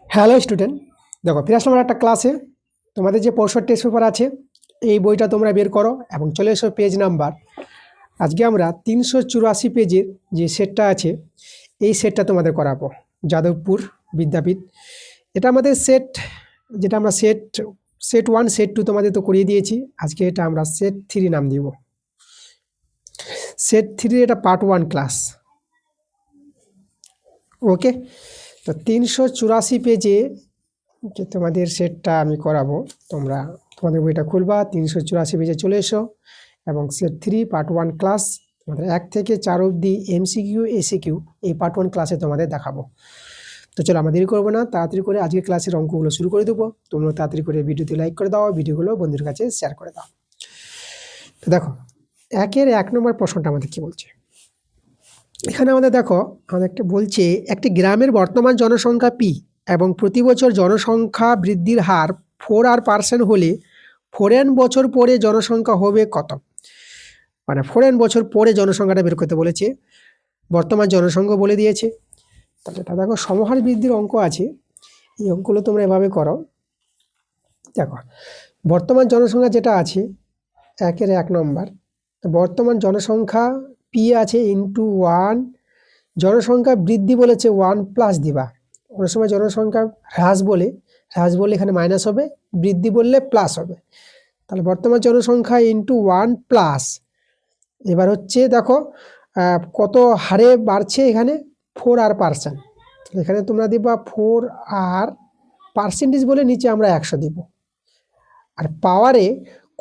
Hello student, দেখো ফিরে আসলাম একটা ক্লাসে। তোমাদের যে পরশুর টেস্ট পেপার আছে এই বইটা তোমরা বের করো এবং চলে এসো পেজ নাম্বার। আজকে আমরা 384 পেজের যে সেটটা আছে এই সেটটা তোমাদের করাবো। যাদবপুর বিদ্যাপীঠ, এটা আমাদের সেট, যেটা আমরা সেট সেট 1 সেট 2 তোমাদের তো করিয়ে দিয়েছি। আজকে এটা আমরা সেট 3 নাম দিব। সেট 3 এটা পার্ট 1 ক্লাস। ওকে, তো 384 পেজে যে তোমাদের সেটটা আমি করাবো, তোমাদের বইটা খুলবা, 384 পেজে চলে এসো এবং সেট 3 পার্ট 1 ক্লাস তোমাদের 1 থেকে 4 অবধি এমসিকিউ এসিকিউ এই পার্ট 1 ক্লাসে তোমাদের দেখাবো। তো চলো আমরা দেরি করবো না, তাড়াতাড়ি করে আজকে ক্লাসের অঙ্কগুলো শুরু করে দেবো। তোমরা তাড়াতাড়ি করে ভিডিওতে লাইক করে দাও, ভিডিওগুলো বন্ধুদের কাছে শেয়ার করে দাও। তো দেখো 1 নম্বর প্রশ্নটা আমাদের কি বলছে। এখানে আমাদের দেখো আমাদেরকে বলছে একটি গ্রামের বর্তমান জনসংখ্যা পি এবং প্রতি বছর জনসংখ্যা বৃদ্ধির হার 4% হলে 4n বছর পরে জনসংখ্যা হবে কত। মানে 4n বছর পরে জনসংখ্যাটা বের করতে বলেছে, বর্তমান জনসংখ্যা বলে দিয়েছে। তাহলে এটা দেখো সমহার বৃদ্ধির অঙ্ক আছে, এই অঙ্কগুলো তোমরা এভাবে করো। দেখো বর্তমান জনসংখ্যা যেটা আছে 1 নম্বর, বর্তমান জনসংখ্যা পি আছে ইন্টু 1, জনসংখ্যা বৃদ্ধি বলেছে 1 প্লাস দিবা। অনেক সময় জনসংখ্যা হ্রাস বলে এখানে মাইনাস হবে, বৃদ্ধি বললে প্লাস হবে। তাহলে বর্তমান জনসংখ্যা ইন্টু 1 প্লাস, এবার হচ্ছে দেখো কত হারে বাড়ছে এখানে 4r%। এখানে তোমরা দিবা 4r পার্সেন্টেজ বলে নিচে আমরা 100 দিব। আর পাওয়ারে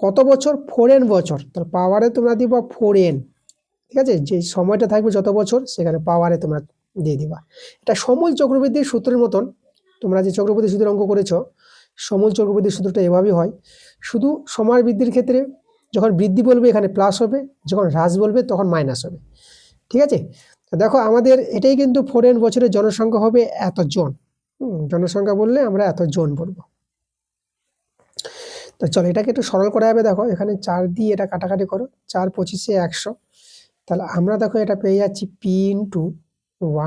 কত বছর 4n বছর, তাহলে পাওয়ারে তোমরা দিবা 4n। ঠিক আছে, যে সময়টা থাকবে যত বছর সেখানে পাওয়ারে তোমরা দিয়ে দিবা। এটা সমূল চক্রবৃদ্ধির সূত্রের মতন। তোমরা যে চক্রবৃদ্ধি সূত্রের অঙ্ক করেছো, সমূল চক্রবৃদ্ধির সূত্রটা এভাবেই হয়। শুধু সময়ের বৃদ্ধির ক্ষেত্রে যখন বৃদ্ধি বলবে এখানে প্লাস হবে, যখন হ্রাস বলবে তখন মাইনাস হবে। ঠিক আছে, তো দেখো আমাদের এটাই কিন্তু 4n বছরের জনসংখ্যা হবে এতজন। জনসংখ্যা বললে আমরা এতজন বলবো। তো চলো এটাকে একটু সরল করা যাবে। দেখো এখানে 4 দিয়ে এটা কাটাকাটি করো, 4 25 100। তাহলে আমরা দেখো এটা পেয়ে যাচ্ছি পি ইন্টু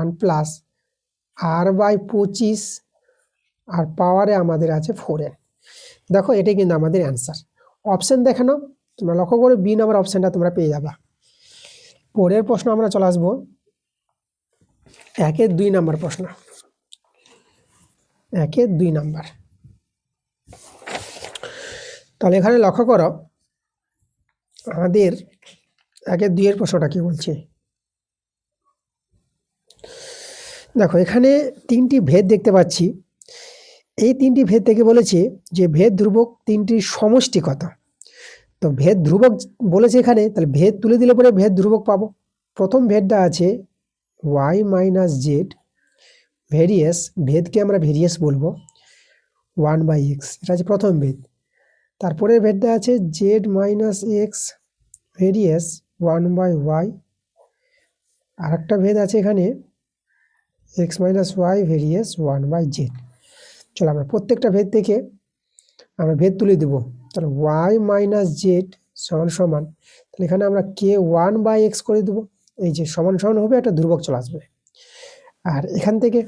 1 প্লাস r/25, আর পাওয়ারে আমাদের আছে 4n। দেখো এটাই কিন্তু আমাদের অ্যান্সার। অপশন দেখে নাও, তোমরা লক্ষ্য করে বি নাম্বার অপশনটা তোমরা পেয়ে যাবা। পরের প্রশ্ন আমরা চলে আসবো 2 নম্বর প্রশ্ন। 2 নম্বর, তাহলে এখানে লক্ষ্য করো আমাদের 2 প্রশ্নটা কি বলছে। দেখো এখানে 3টি ভেদ দেখতে পাচ্ছি। এই 3টি ভেদ থেকে বলেছে যে ভেদ ধ্রুবক 3টির সমষ্টি কত। তো ভেদ ধ্রুবক বলেছে এখানে, তাহলে ভেদ তুলে দিলে পরে ভেদ ধ্রুবক পাবো। প্রথম ভেদটা আছে y মাইনাস জেড ভেরিয়েস, ভেদকে আমরা ভেরিয়েস বলবো 1/x, এটা আছে প্রথম ভেদ। তারপরে ভেদটা আছে জেড মাইনাস এক্স ভেরিয়েস 1/y। আর একটা ভেদ আছে এখানে এক্স মাইনাস ওয়াই ভেরিয়েস 1/z। চলো আমরা প্রত্যেকটা ভেদ থেকে আমরা ভেদ তুলে দেবো। তাহলে y মাইনাস জেড সমান সমান, তাহলে এখানে আমরা কে 1/x করে দেবো। এই যে সমান সমান হবে একটা ধ্রুবক চলে আসবে। আর এখান থেকে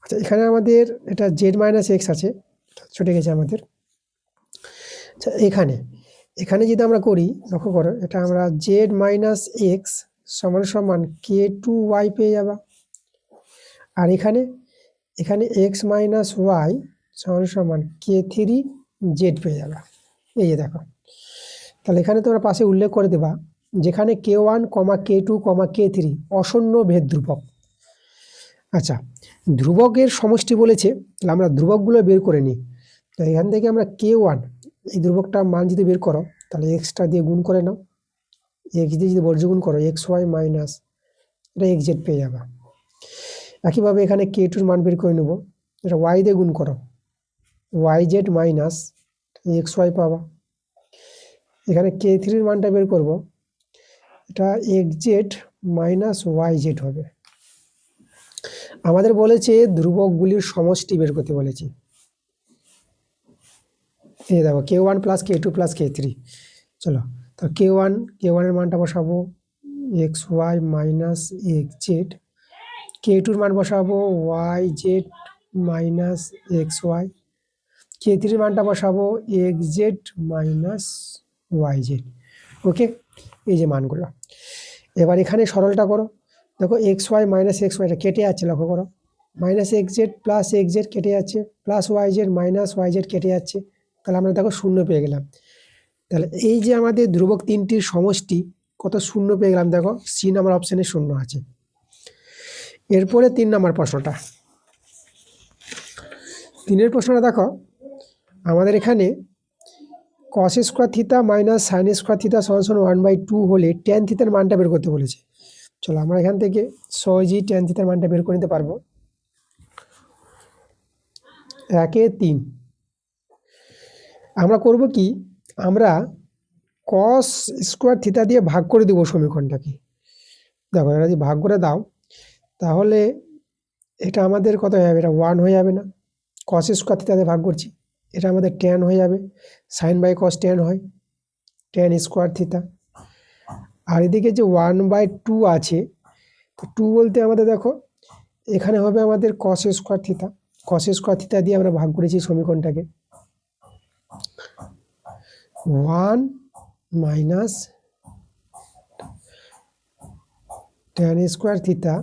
আচ্ছা এখানে আমাদের এটা জেড মাইনাস এক্স আছে, ছুটে গেছে আমাদের। আচ্ছা এখানে এখানে যদি আমরা করি, লক্ষ্য করো এটা আমরা জেড মাইনাস এক্স সমান সমান কে 2y পেয়ে যাবা। আর এখানে এখানে এক্স মাইনাস ওয়াই সমান সমান কে 3z পেয়ে যাবা। এই যে দেখো, তাহলে এখানে তোমরা পাশে উল্লেখ করে দেবা যেখানে k1, k2, k3 অশূন্য ভেদ ধ্রুবক। আচ্ছা ধ্রুবকের সমষ্টি বলেছে, তাহলে আমরা ধ্রুবকগুলো বের করে নিই। তো এখান থেকে আমরা k1 এই ধ্রুবকটা মান যদি বের করো, তাহলে এক্সটা দিয়ে গুণ করে নাও, এক্স দিয়ে যদি বর্জ্য করো এক্স ওয়াই মাইনাস এটা xz পেয়ে যাবা। একইভাবে এখানে k2 মান বের করে নেব, এটা y দিয়ে গুণ করো yz মাইনাস এক্স ওয়াই পাবা। এখানে k3 মানটা বের করব, এটা xz মাইনাস yz হবে। আমাদের বলেছে ধ্রুবকগুলির সমষ্টি বের করতে বলেছে। এই দেখো k1 plus k2 plus k3। চলো তো k1 এর মানটা বসাবো xy মাইনাস xz, k2 এর মান বসাবো yz মাইনাস এক্স ওয়াই, কে থ্রির মানটা বসাবো x z minus y z. Okay, এই যে মানগুলো। এবার এখানে সরলটা করো, দেখো এক্স ওয়াই মাইনাস এক্স ওয়াইটা কেটে যাচ্ছে, লক্ষ্য করো, minus x z plus x z কেটে যাচ্ছে, plus y z minus y z কেটে যাচ্ছে, তাহলে আমরা দেখো শূন্য পেয়ে গেলাম। তাহলে এই যে আমাদের ধ্রুবক তিনটির সমষ্টি, কত শূন্য পেয়ে গেলাম, দেখো সি নাম্বার অপশানে শূন্য আছে। এরপরে 3 নম্বর প্রশ্নটা, 3-এর প্রশ্নটা দেখো, আমাদের এখানে cos square theta minus sine square theta সমান 1/2 হলে ট্যান থিতার মানটা বের করতে বলেছে। চলো আমরা এখান থেকে সহজেই ট্যান থিতার মানটা বের করে নিতে পারবো। 1/3 আমরা করব কি, আমরা কস স্কোয়ার থিতা দিয়ে ভাগ করে দেবো সমীকরণটাকে। দেখো এটা যদি ভাগ করে দাও তাহলে এটা আমাদের কত হয়ে যাবে, এটা 1 হয়ে যাবে না, কস স্কোয়ার থিতা দিয়ে ভাগ করছি, এটা আমাদের ট্যান হয়ে যাবে, সাইন বাই কস ট্যান হয়, ট্যান স্কোয়ার থিতা। আর এদিকে যে 1/2 আছে, তো 2 বলতে আমাদের দেখো এখানে হবে আমাদের cos square theta, cos square theta দিয়ে আমরা ভাগ করেছি সমীকরণটাকে। 1 মাইনাস ট্যান স্কোয়ার থিতা,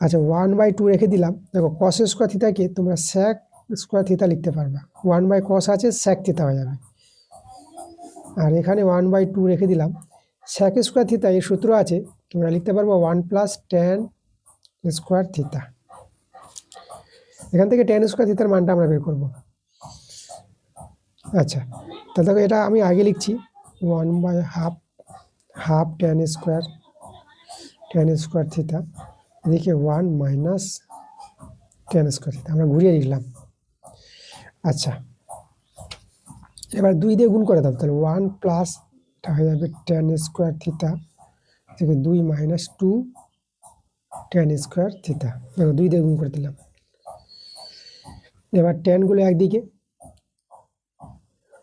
আচ্ছা 1/2 রেখে দিলাম। দেখো কস স্কোয়ার থিতাকে তোমরা স্যাক স্কোয়ার থিতা লিখতে পারবা, 1/cos আছে স্যাক থিতা হয়ে যাবে। আর এখানে 1/2 রেখে দিলাম, স্যাক স্কোয়ার থিতা এর সূত্র আছে, তোমরা লিখতে পারবো 1 প্লাস ট্যান স্কোয়ার থিতা। এখান থেকে ট্যান স্কোয়ার থিতার মানটা আমরা বের করব। আচ্ছা, তাহলে দেখো এটা আমি আগে লিখছি 1/হাফ ট্যান স্কোয়ার থিতা, এদিকে 1 মাইনাস ট্যান স্কোয়ার থিতা, আমরা ঘুরিয়ে লিখলাম। আচ্ছা, এবার 2 দিয়ে গুণ করে দাও, তাহলে 1 প্লাস হয়ে যাবে ট্যান স্কোয়ার থিতা থেকে 2 মাইনাস 2 ট্যান স্কোয়ার থিতা। দেখো 2 দিয়ে গুণ করে দিলাম। এবার ট্যানগুলো একদিকে,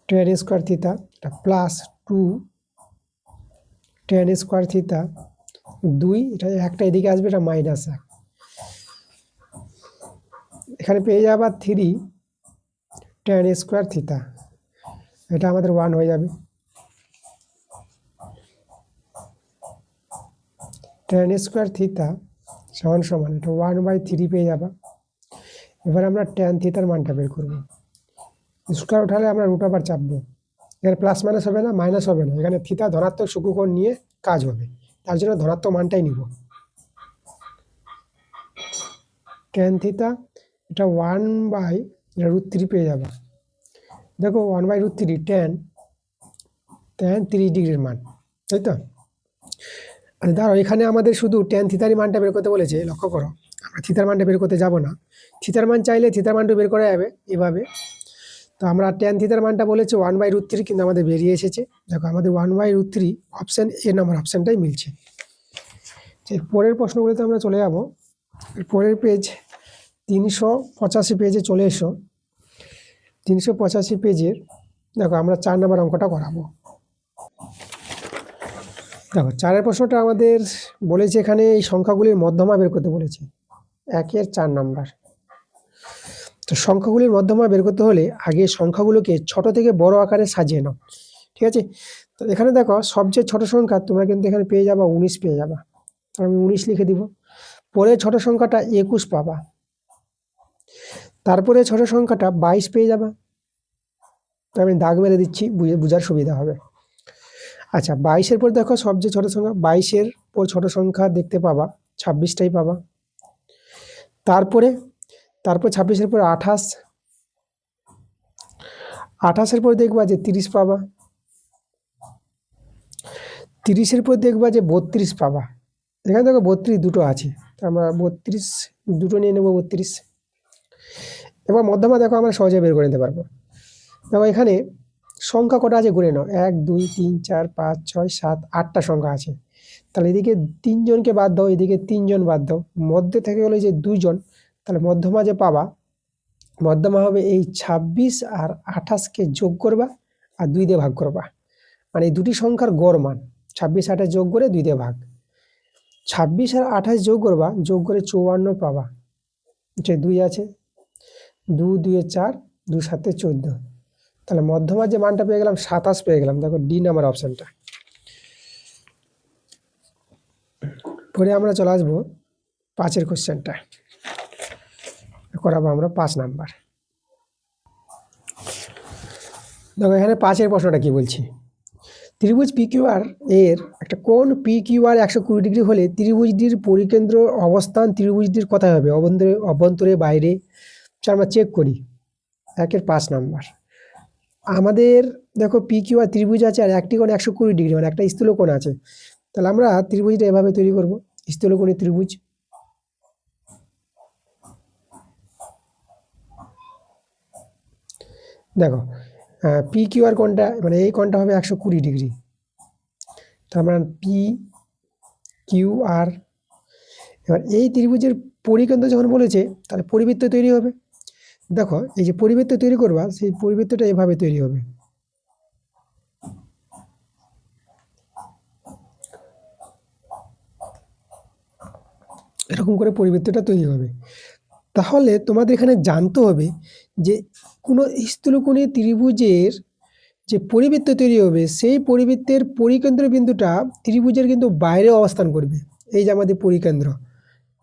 tan square theta plus 2 tan square theta 2, এটা একটা এদিকে আসবে, এটা মাইনাস 1, এখানে পেয়ে যাবা 3 ট্যান স্কোয়ার থিতা, এটা আমাদের 1 হয়ে যাবে। ট্যান স্কোয়ার থিতা সমান সমান এটা 1/3 পেয়ে যাবা। এবার আমরা ট্যান থিতার মানটা বের করবো, স্কোয়ার উঠালে আমরা রুট ওভার চাপবো, এখানে প্লাস মাইনাস হবে না, মাইনাস হবে না, এখানে থিতা ধনাত্মক সূক্ষ্মকোণ নিয়ে কাজ হবে, তার জন্য ধনাত্মক মানটাই নিব। ট্যান থিতা এটা 1/√3 পেয়ে যাবা। দেখো 1/√3 ট্যান 30 ডিগ্রির মান, তাই তো। আর ধরো এখানে আমাদের শুধু ট্যান থিতারই মানটা বের করতে বলেছে, লক্ষ্য করো আমরা থিতার মানটা বের করতে যাব না, থিতার মান চাইলে থিতার মানটা বের করা যাবে এভাবে। তো আমরা ট্যান থিতার মানটা বলেছে 1/√3, কিন্তু আমাদের বেরিয়ে এসেছে, দেখো আমাদের 1/√3 অপশান এ নাম্বার অপশানটাই মিলছে। পরের প্রশ্নগুলোতে আমরা চলে যাব। পরের পেজ 385 পেজে চলে এসো। 385 পেজের দেখো আমরা 4 নম্বর অঙ্কটা করাবো। দেখো 4-এর প্রশ্নটা আমাদের বলেছে এখানে এই সংখ্যাগুলির মধ্যমা বের করতে বলেছে, 1-এর 4 নম্বর। তো সংখ্যাগুলির মধ্যমা বের করতে হলে আগে সংখ্যাগুলোকে ছোট থেকে বড় আকারে সাজিয়ে নাও, ঠিক আছে। তো এখানে দেখো সবচেয়ে ছোট সংখ্যা তোমরা কিন্তু এখানে পেয়ে যাবা 19 পেয়ে যাবা, আমি 19 লিখে দিব। পরে ছোট সংখ্যাটা 21 পাবা, তারপরে ছোট সংখ্যাটা 22 পেয়ে যাবা, তো আমি দাগ মেরে দিচ্ছি বোঝার সুবিধা হবে। আচ্ছা 22-এর পর দেখো সবচেয়ে ছোট সংখ্যা, 22-এর পর ছোট সংখ্যা দেখতে পাবা 26টাই পাবা। তারপর 26-এর পর 28, 28-এর পর দেখবা যে 30 পাবা, 30-এর পর দেখবা যে 32 পাবা। এখানে দেখো 32 দুটো আছে, তো আমরা 32 দুটো নিয়ে নেব 32। এবার মধ্যমা দেখো আমরা সহজে বের করে নিতে পারবো। দেখো এখানে সংখ্যা কটা আছে গুনে নাও, 1 2 3 4 5 6 7 8টা সংখ্যা আছে, তাহলে এদিকে 3 জনকে বাদ দাও, এদিকে 3 জন বাদ দাও, মধ্যে থেকে গেলো যে 2 জন, তাহলে মধ্যমা যে পাবা, মধ্যমা হবে এই 26 আর 28কে যোগ করবা আর 2 দিয়ে ভাগ করবা, মানে এই দুটি সংখ্যার গড় মান 26 28 যোগ করে 2 দিয়ে ভাগ, 26 আর 28 যোগ করবা, যোগ করে 54 পাবা, যে 2 আছে, 2 2 4, 2 7 14, তাহলে মধ্যমার যে মানটা পেয়ে গেলাম 27 পেয়ে গেলাম। দেখো ডি নাম্বার অপশানটা। পরে আমরা চলে আসবো 5-এর কোশ্চেনটা করাবো আমরা 5 নাম্বার। দেখো এখানে 5-এর প্রশ্নটা কি বলছি, ত্রিভুজ পিকিউআর এর একটা কোণ পিকিউআর 120 ডিগ্রি হলে ত্রিভুজটির পরিকেন্দ্র অবস্থান ত্রিভুজটির কোথায় হবে, অভ্যন্তরে বাইরে। আমরা চেক করি 1-এর 5 নাম্বার। আমাদের দেখো পিকিউআর ত্রিভুজ আছে আর একটি কোণ 120 ডিগ্রি, মানে একটা স্থূলকোণ আছে। তাহলে আমরা ত্রিভুজটা এভাবে তৈরি করব, স্থূলকোণী ত্রিভুজ। দেখো পিকিউআর কোণটা মানে এই কোণটা হবে 120 ডিগ্রি। তার মানে পি কিউ আর। এবার এই ত্রিভুজের পরিকেন্দ্র যখন বলেছে তাহলে পরিবৃত্ত তৈরি হবে। দেখো এই যে পরিবৃত্ত তৈরি করবা, সেই পরিবৃত্তটা এভাবে তৈরি হবে। এরকম করে পরিবৃত্তটা তৈরি হবে। তাহলে তোমাদের এখানে জানতে হবে যে কোনো স্থূলকোণী ত্রিভুজের যে পরিবৃত্ত তৈরি হবে সেই পরিবৃত্তের পরিকেন্দ্র বিন্দুটা ত্রিভুজের কিন্তু বাইরে অবস্থান করবে। এই যে আমাদের পরিকেন্দ্র,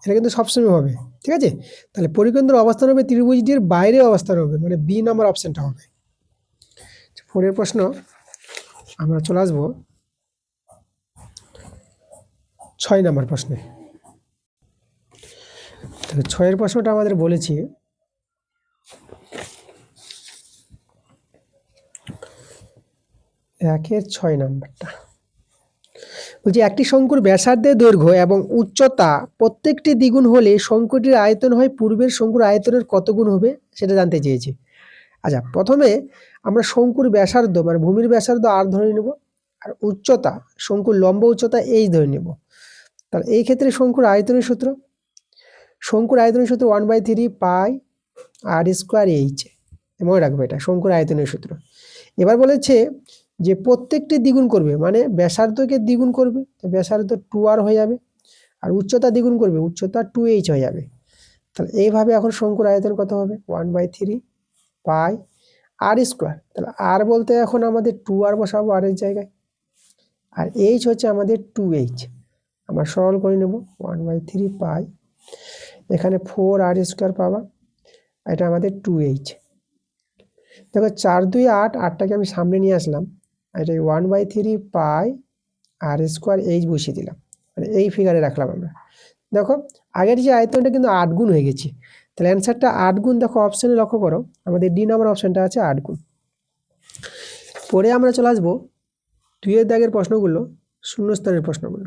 এটা কিন্তু সবসময় হবে, ঠিক আছে। তাহলে পরিকেন্দ্র অবস্থান হবে ত্রিভুজটির বাইরে অবস্থান হবে, মানে বি নাম্বার অপশানটা হবে। পরের প্রশ্ন আমরা চলে আসবো 6 নাম্বার প্রশ্নে। তাহলে 6-এর প্রশ্নটা আমাদের বলেছি, একের 6 নাম্বারটা বলছি, একটি শঙ্কুর ব্যাসার্ধের দৈর্ঘ্য এবং উচ্চতা প্রত্যেকটি দ্বিগুণ হলে শঙ্কুটির আয়তন হয় পূর্বের শঙ্কুর আয়তনের কত গুণ হবে সেটা জানতে চেয়েছি। আচ্ছা, প্রথমে আমরা শঙ্কুর ব্যাসার্ধ মানে ভূমির ব্যাসার্ধ আর ধরে নেব, আর উচ্চতা শঙ্কুর লম্ব উচ্চতা এই ধরে নেব। তাহলে এই ক্ষেত্রে শঙ্কুর আয়তনের সূত্র, শঙ্কুর আয়তনের সূত্র 1/3 পাই আর স্কোয়ার এইচ। মনে রাখবো এটা শঙ্কুর আয়তনের সূত্র। এবার বলেছে যে প্রত্যেকটি দ্বিগুণ করবে, মানে ব্যাসার্ধকে দ্বিগুণ করবে, ব্যাসার্ধ 2r হয়ে যাবে, আর উচ্চতা দ্বিগুণ করবে, উচ্চতা 2h হয়ে যাবে। তাহলে এইভাবে এখন শঙ্কুর আয়তন কত হবে, 1/3 পাই আর স্কোয়ার। তাহলে আর বলতে এখন আমাদের 2r বসাবো আর এর জায়গায়, আর এইচ হচ্ছে আমাদের 2h। আমরা সরল করে নেব, 1/3 পাই, এখানে 4r স্কোয়ার পাবা, এটা আমাদের 2h। দেখো 4 2 8, 8টাকে আমি সামনে নিয়ে আসলাম, এটা 1/3 পাই আর স্কোয়ার এইচ বসিয়ে দিলাম, মানে এই ফিগারে রাখলাম আমরা। দেখো আগের যে আয়তনটা কিন্তু 8 গুণ হয়ে গেছে, তাহলে অ্যান্সারটা 8 গুণ। দেখো অপশানে লক্ষ্য করো, আমাদের ডি নাম্বার অপশানটা আছে 8 গুণ। পরে আমরা চলে আসবো 2-এর দাগের প্রশ্নগুলো, শূন্যস্থানের প্রশ্নগুলো।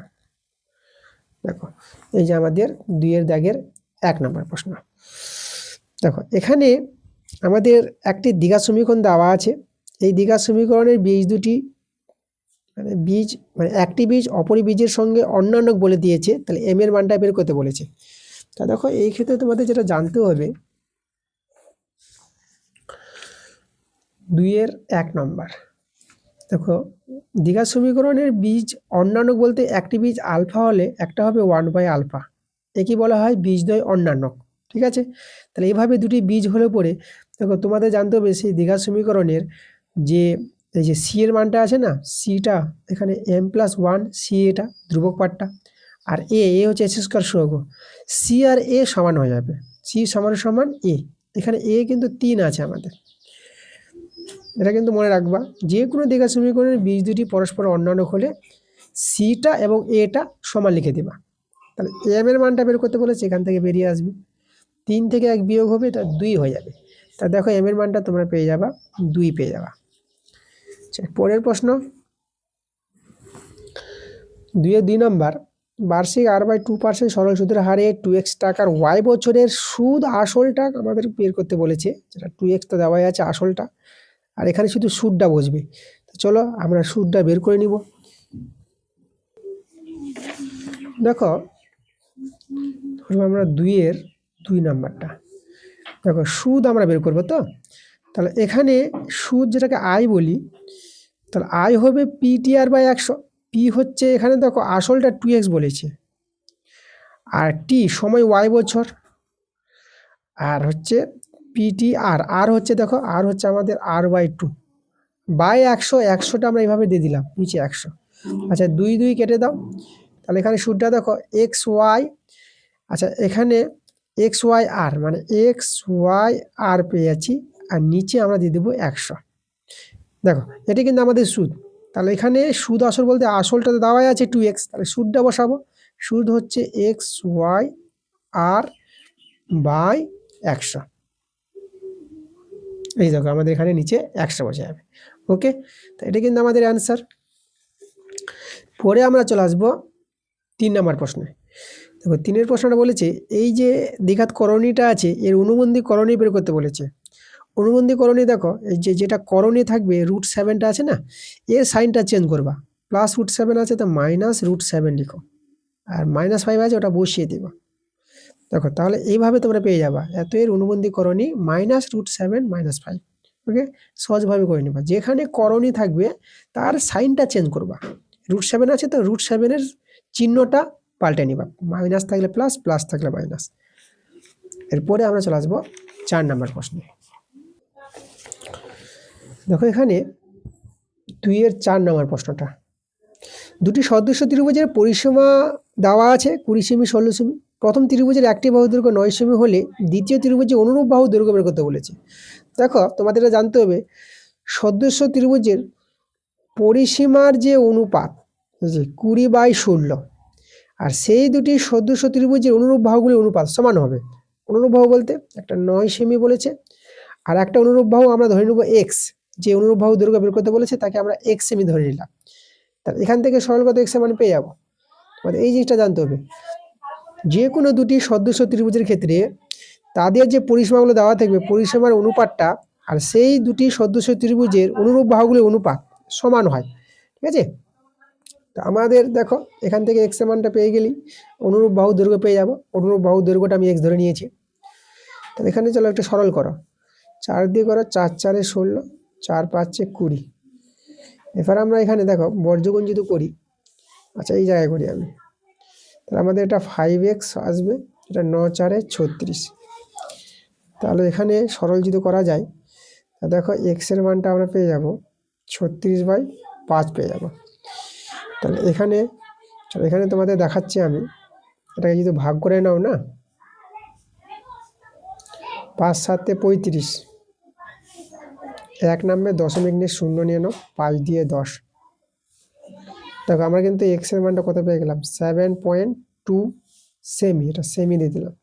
দেখো এই যে আমাদের 2-এর দাগের 1 নাম্বার প্রশ্ন। দেখো এখানে আমাদের একটি দ্বিঘাত সমীকরণ দেওয়া আছে। এই দ্বিঘাত সমীকরণের বীজ দুটি মানে একটি বীজ অপরি বীজের সঙ্গে অন্যান্য বলে দিয়েছে, তাহলে এম এর মানটা বের করতে বলেছে। তা দেখো এই ক্ষেত্রে তোমাদের যেটা জানতে হবে, 2-এর 1 নম্বর, দেখো দ্বিঘাত সমীকরণের বীজ অন্যান্য বলতে একটি বীজ আলফা হলে একটা হবে 1/α, একই বলা হয় বীজদ্বয় অন্যান্য, ঠিক আছে। তাহলে এইভাবে দুটি বীজ হলে পরে দেখো তোমাদের জানতে হবে সেই দ্বিঘাত সমীকরণের যে এই যে সি এর মানটা আছে না, সিটা এখানে m+1 সি, এটা ধ্রুবক পার্টটা, আর এ হচ্ছে s স্কয়ার সহগ, সি আর এ সমান হয়ে যাবে, সি সমান সমান এ। এখানে এ কিন্তু 3 আছে আমাদের, এটা কিন্তু মনে রাখবা। যে কোনো দ্বিঘাত সমীকরণের বীজ দুটি পরস্পর অন্যান্য হলে সিটা এবং এটা সমান লিখে দেবা। তাহলে এম এর মানটা বের করতে বলেছে, এখান থেকে বেরিয়ে আসবে 3 থেকে 1 বিয়োগ হবে, এটা 2 হয়ে যাবে। তা দেখো এম এর মানটা তোমরা পেয়ে যাবা 2 পেয়ে যাবা। পরের প্রশ্ন 2-এর 2 নম্বর, বার্ষিক r/2% সরল সুদের হারে 2x টাকার y বছরের সুদ আসলটা আমাদের বের করতে বলেছে, যেটা 2x তো দেওয়াই আছে আসলটা, আর এখানে শুধু সুদটা বসবে। তো চলো আমরা সুদটা বের করে নিব। দেখো আমরা 2-এর 2 নাম্বারটা, দেখো সুদ আমরা বের করবো তো, তাহলে এখানে সুদ যেটাকে আয় বলি, তাহলে আয় হবে PTR/100। পি হচ্ছে এখানে দেখো আসলটা 2x বলেছে, আর টি সময় y বছর, আর হচ্ছে পিটি আর আর হচ্ছে দেখো আর হচ্ছে আমাদের r/2 বাই 100, 100টা আমরা এইভাবে দিয়ে দিলাম নিচে 100। আচ্ছা 2 2 কেটে দাও, তাহলে এখানে সূত্রটা দেখো এক্স ওয়াই, আচ্ছা এখানে এক্স ওয়াই আর মানে এক্স ওয়াই আর পেয়ে যাচ্ছি, আর নিচে আমরা দিয়ে দেবো 100। দেখো এটি কিন্তু আমাদের সুদ, তাহলে এখানে সুদ আসল বলতে আসলটা তো দেওয়াই আছে 2x, তাহলে সুদটা বসাবো। সুদ হচ্ছে এক্স ওয়াই আর বাই 100। এই দেখো আমাদের এখানে নিচে 100 বসে যাবে। ওকে, তো এটা কিন্তু আমাদের অ্যান্সার। পরে আমরা চলে আসবো 3 নম্বর প্রশ্নে। দেখো 3 প্রশ্নটা বলেছে এই যে দ্বিঘাত করণীটা আছে এর অনুবন্ধী করণী বের করতে বলেছে। অনুবন্ধী করণী দেখো এই যে যেটা করণী থাকবে √7টা আছে না, এর সাইনটা চেঞ্জ করবা, +√7 আছে তো -√7 লিখো, আর -5 আছে ওটা বসিয়ে দেবা। দেখো তাহলে এইভাবে তোমরা পেয়ে যাবা এত এর অনুবন্ধী করণী -√7 -5। ওকে, সহজভাবে করে নেবা, যেখানে করণী থাকবে তার সাইনটা চেঞ্জ করবা। √7 আছে তো √7 এর চিহ্নটা পাল্টে নিবা, মাইনাস থাকলে প্লাস, প্লাস থাকলে মাইনাস। এরপরে আমরা চলে আসবো 4 নম্বর প্রশ্নে। দেখো এখানে 2-4 নম্বর প্রশ্নটা, দুটি সদৃশ্য ত্রিভুজের পরিসীমা দেওয়া আছে 20 সেমি 16 সেমি। প্রথম ত্রিভুজের একটি বাহু দৈর্ঘ্য 9 সেমি হলে দ্বিতীয় ত্রিভুজে অনুরূপ বাহু দৈর্ঘ্য বের করতে বলেছে। দেখো তোমাদের এটা জানতে হবে সদৃশ্য ত্রিভুজের পরিসীমার যে অনুপাত যে 20/16, আর সেই দুটি সদৃশ্য ত্রিভুজের অনুরূপ বাহুগুলির অনুপাত সমান হবে। অনুরূপ বাহু বলতে একটা 9 সেমি বলেছে, আর একটা অনুরূপ বাহু আমরা ধরে নেব এক্স, যে অনুরূপ বাহু দৈর্ঘ্য বের করতে বলেছে তাকে আমরা এক্স সেমি ধরে নিলাম। তাহলে এখান থেকে সরলগত এক্স এর মান পেয়ে যাবো। মানে এই জিনিসটা জানতে হবে, যে কোনো দুটি সদৃশ্য ত্রিভুজের ক্ষেত্রে তাদের যে পরিসীমাগুলো দেওয়া থাকবে পরিসীমার অনুপাতটা আর সেই দুটি সদৃশ্য ত্রিভুজের অনুরূপ বাহুগুলির অনুপাত সমান হয়। ঠিক আছে, তো আমাদের দেখো এখান থেকে এক্স এর মানটা পেয়ে গেলি, অনুরূপ বাহু দৈর্ঘ্য পেয়ে যাবো। অনুরূপ বাহু দৈর্ঘ্যটা আমি এক্স ধরে নিয়েছি। তাহলে এখানে চলো একটা সরল করো, 4 দিয়ে করো, 4 4 16, 4 5 20। এবার আমরা এখানে দেখো বর্গগুণ যদি করি, আচ্ছা এই জায়গায় করি আমি, তাহলে আমাদের এটা 5x আসবে, এটা 9 4 36। তাহলে এখানে সরল যদি করা যায়, দেখো এক্স এর মানটা আমরা পেয়ে যাব 36/5 পেয়ে যাব। তাহলে এখানে চলো এখানে তোমাদের দেখাচ্ছি আমি, এটাকে যদি ভাগ করে নাও না, 5 7 35, 1 নামবে দশমিক নিয়ে 0 নিয়ে নাও, 5 দিয়ে 10। দেখো আমরা কিন্তু এক্স এর মানটা কত পেয়ে গেলাম 7.2 সেমি, এটা সেমি দিয়ে দিলাম।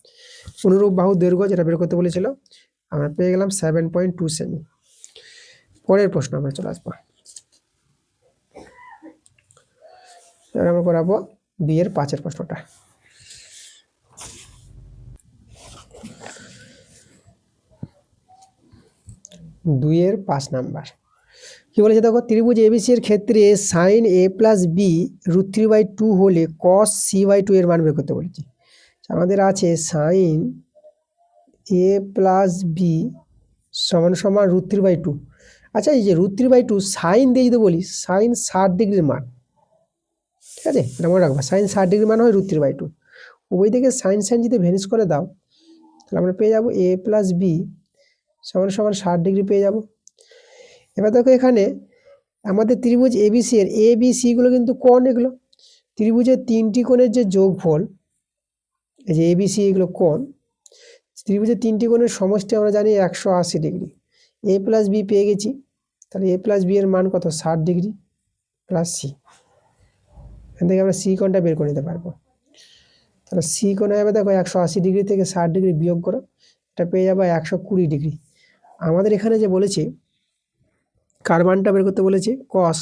অনুরূপ বাহু দৈর্ঘ্য যেটা বের করতে বলেছিল আমরা পেয়ে গেলাম 7.2 সেমি। পরের প্রশ্ন আমরা চলে আসবো, এবার আমরা করাবো 2-5 প্রশ্নটা। 2-5 নাম্বার কি বলেছে দেখো, ত্রিভুজ এবিসি এর ক্ষেত্রে sin a + b √3/2 হলে cos c/2 এর মান বের করতে বলেছে। আমাদের আছে sin a + b = √3/2। আচ্ছা এই যে √3/2 সাইন দিয়ে যদি বলি সাইন 60 ডিগ্রির মান, ঠিক আছে এটা মনে রাখবা, সাইন 60 ডিগ্রির মান হয় √3/2। ওই দিকে সাইন সাইন যদি ভ্যানিশ করে দাও তাহলে আমরা পেয়ে যাবো a + b = 60 ডিগ্রি পেয়ে যাব। এবার দেখো এখানে আমাদের ত্রিভুজ এবিসি এর এ বি সি গুলো কিন্তু কোণ, এগুলো ত্রিভুজের 3টি কোণের যে যোগফল, এই যে এবিসি এগুলো কোণ, ত্রিভুজের 3টি কোণের সমষ্টি আমরা জানি 180 ডিগ্রি। a + b পেয়ে গেছি, তাহলে a + b এর মান কত 60 ডিগ্রি প্লাস সি, এখান থেকে আমরা সি কোণটা বের করে নিতে পারবো। তাহলে সি কোণ হবে দেখো 180 ডিগ্রি থেকে 60 ডিগ্রি বিয়োগ করো, এটা পেয়ে যাবো 120 ডিগ্রি। আমাদের এখানে যে বলেছে কার মানটা বের করতে বলেছে কস,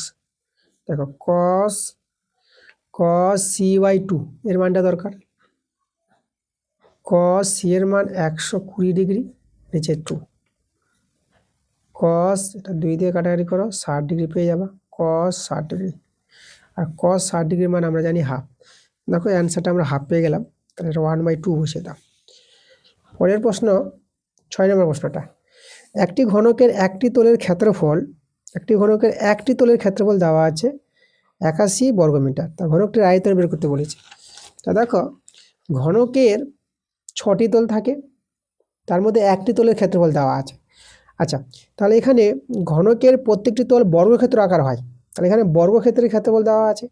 দেখো কস c/2 এর মানটা দরকার। কস সি এর মান 120 ডিগ্রি, নিচে 2 কস, এটা 2 দিয়ে কাটাকাটি করো 60 ডিগ্রি পেয়ে যাবা, কস 60 ডিগ্রি। আর কস 60 ডিগ্রির মান আমরা জানি হাফ। দেখো অ্যান্সারটা আমরা হাফ পেয়ে গেলাম, তাহলে এটা 1/2 বসে দাও। পরের প্রশ্ন 6 নম্বর প্রশ্নটা, একটি ঘনকের একটি তলের ক্ষেত্রফল দেওয়া আছে 81 বর্গমিটার, তা ঘনকটির আয়তন বের করতে বলেছে। তা দেখো ঘনকের 6টি তল থাকে, তার মধ্যে একটি তলের ক্ষেত্রফল দেওয়া আছে। আচ্ছা, তাহলে এখানে ঘনকের প্রত্যেকটি তল বর্গক্ষেত্র আকার হয়, তাহলে এখানে বর্গক্ষেত্রের ক্ষেত্রফল দেওয়া আছে।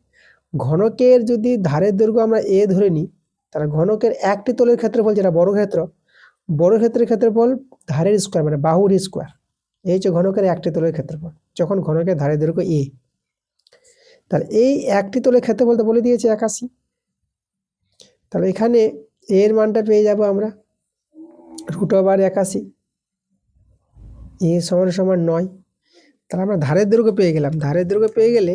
ঘনকের যদি ধারের দৈর্ঘ্য আমরা এ ধরে নিই, তাহলে ঘনকের একটি তলের ক্ষেত্রফল যেটা বর্গক্ষেত্রের ক্ষেত্রফল ধারের স্কোয়ার মানে বাহুর স্কোয়ার। এই হচ্ছে ঘনকের একটি তলের ক্ষেত্রফল যখন ঘনকের ধারের দৈর্ঘ্য এ। তাহলে এই একটি তলের ক্ষেত্রফল তো বলে দিয়েছে 81। তাহলে এখানে এর মানটা পেয়ে যাব আমরা √81, এ সমান সমান 9। তাহলে আমরা ধারের দৈর্ঘ্য পেয়ে গেলাম। ধারের দৈর্ঘ্য পেয়ে গেলে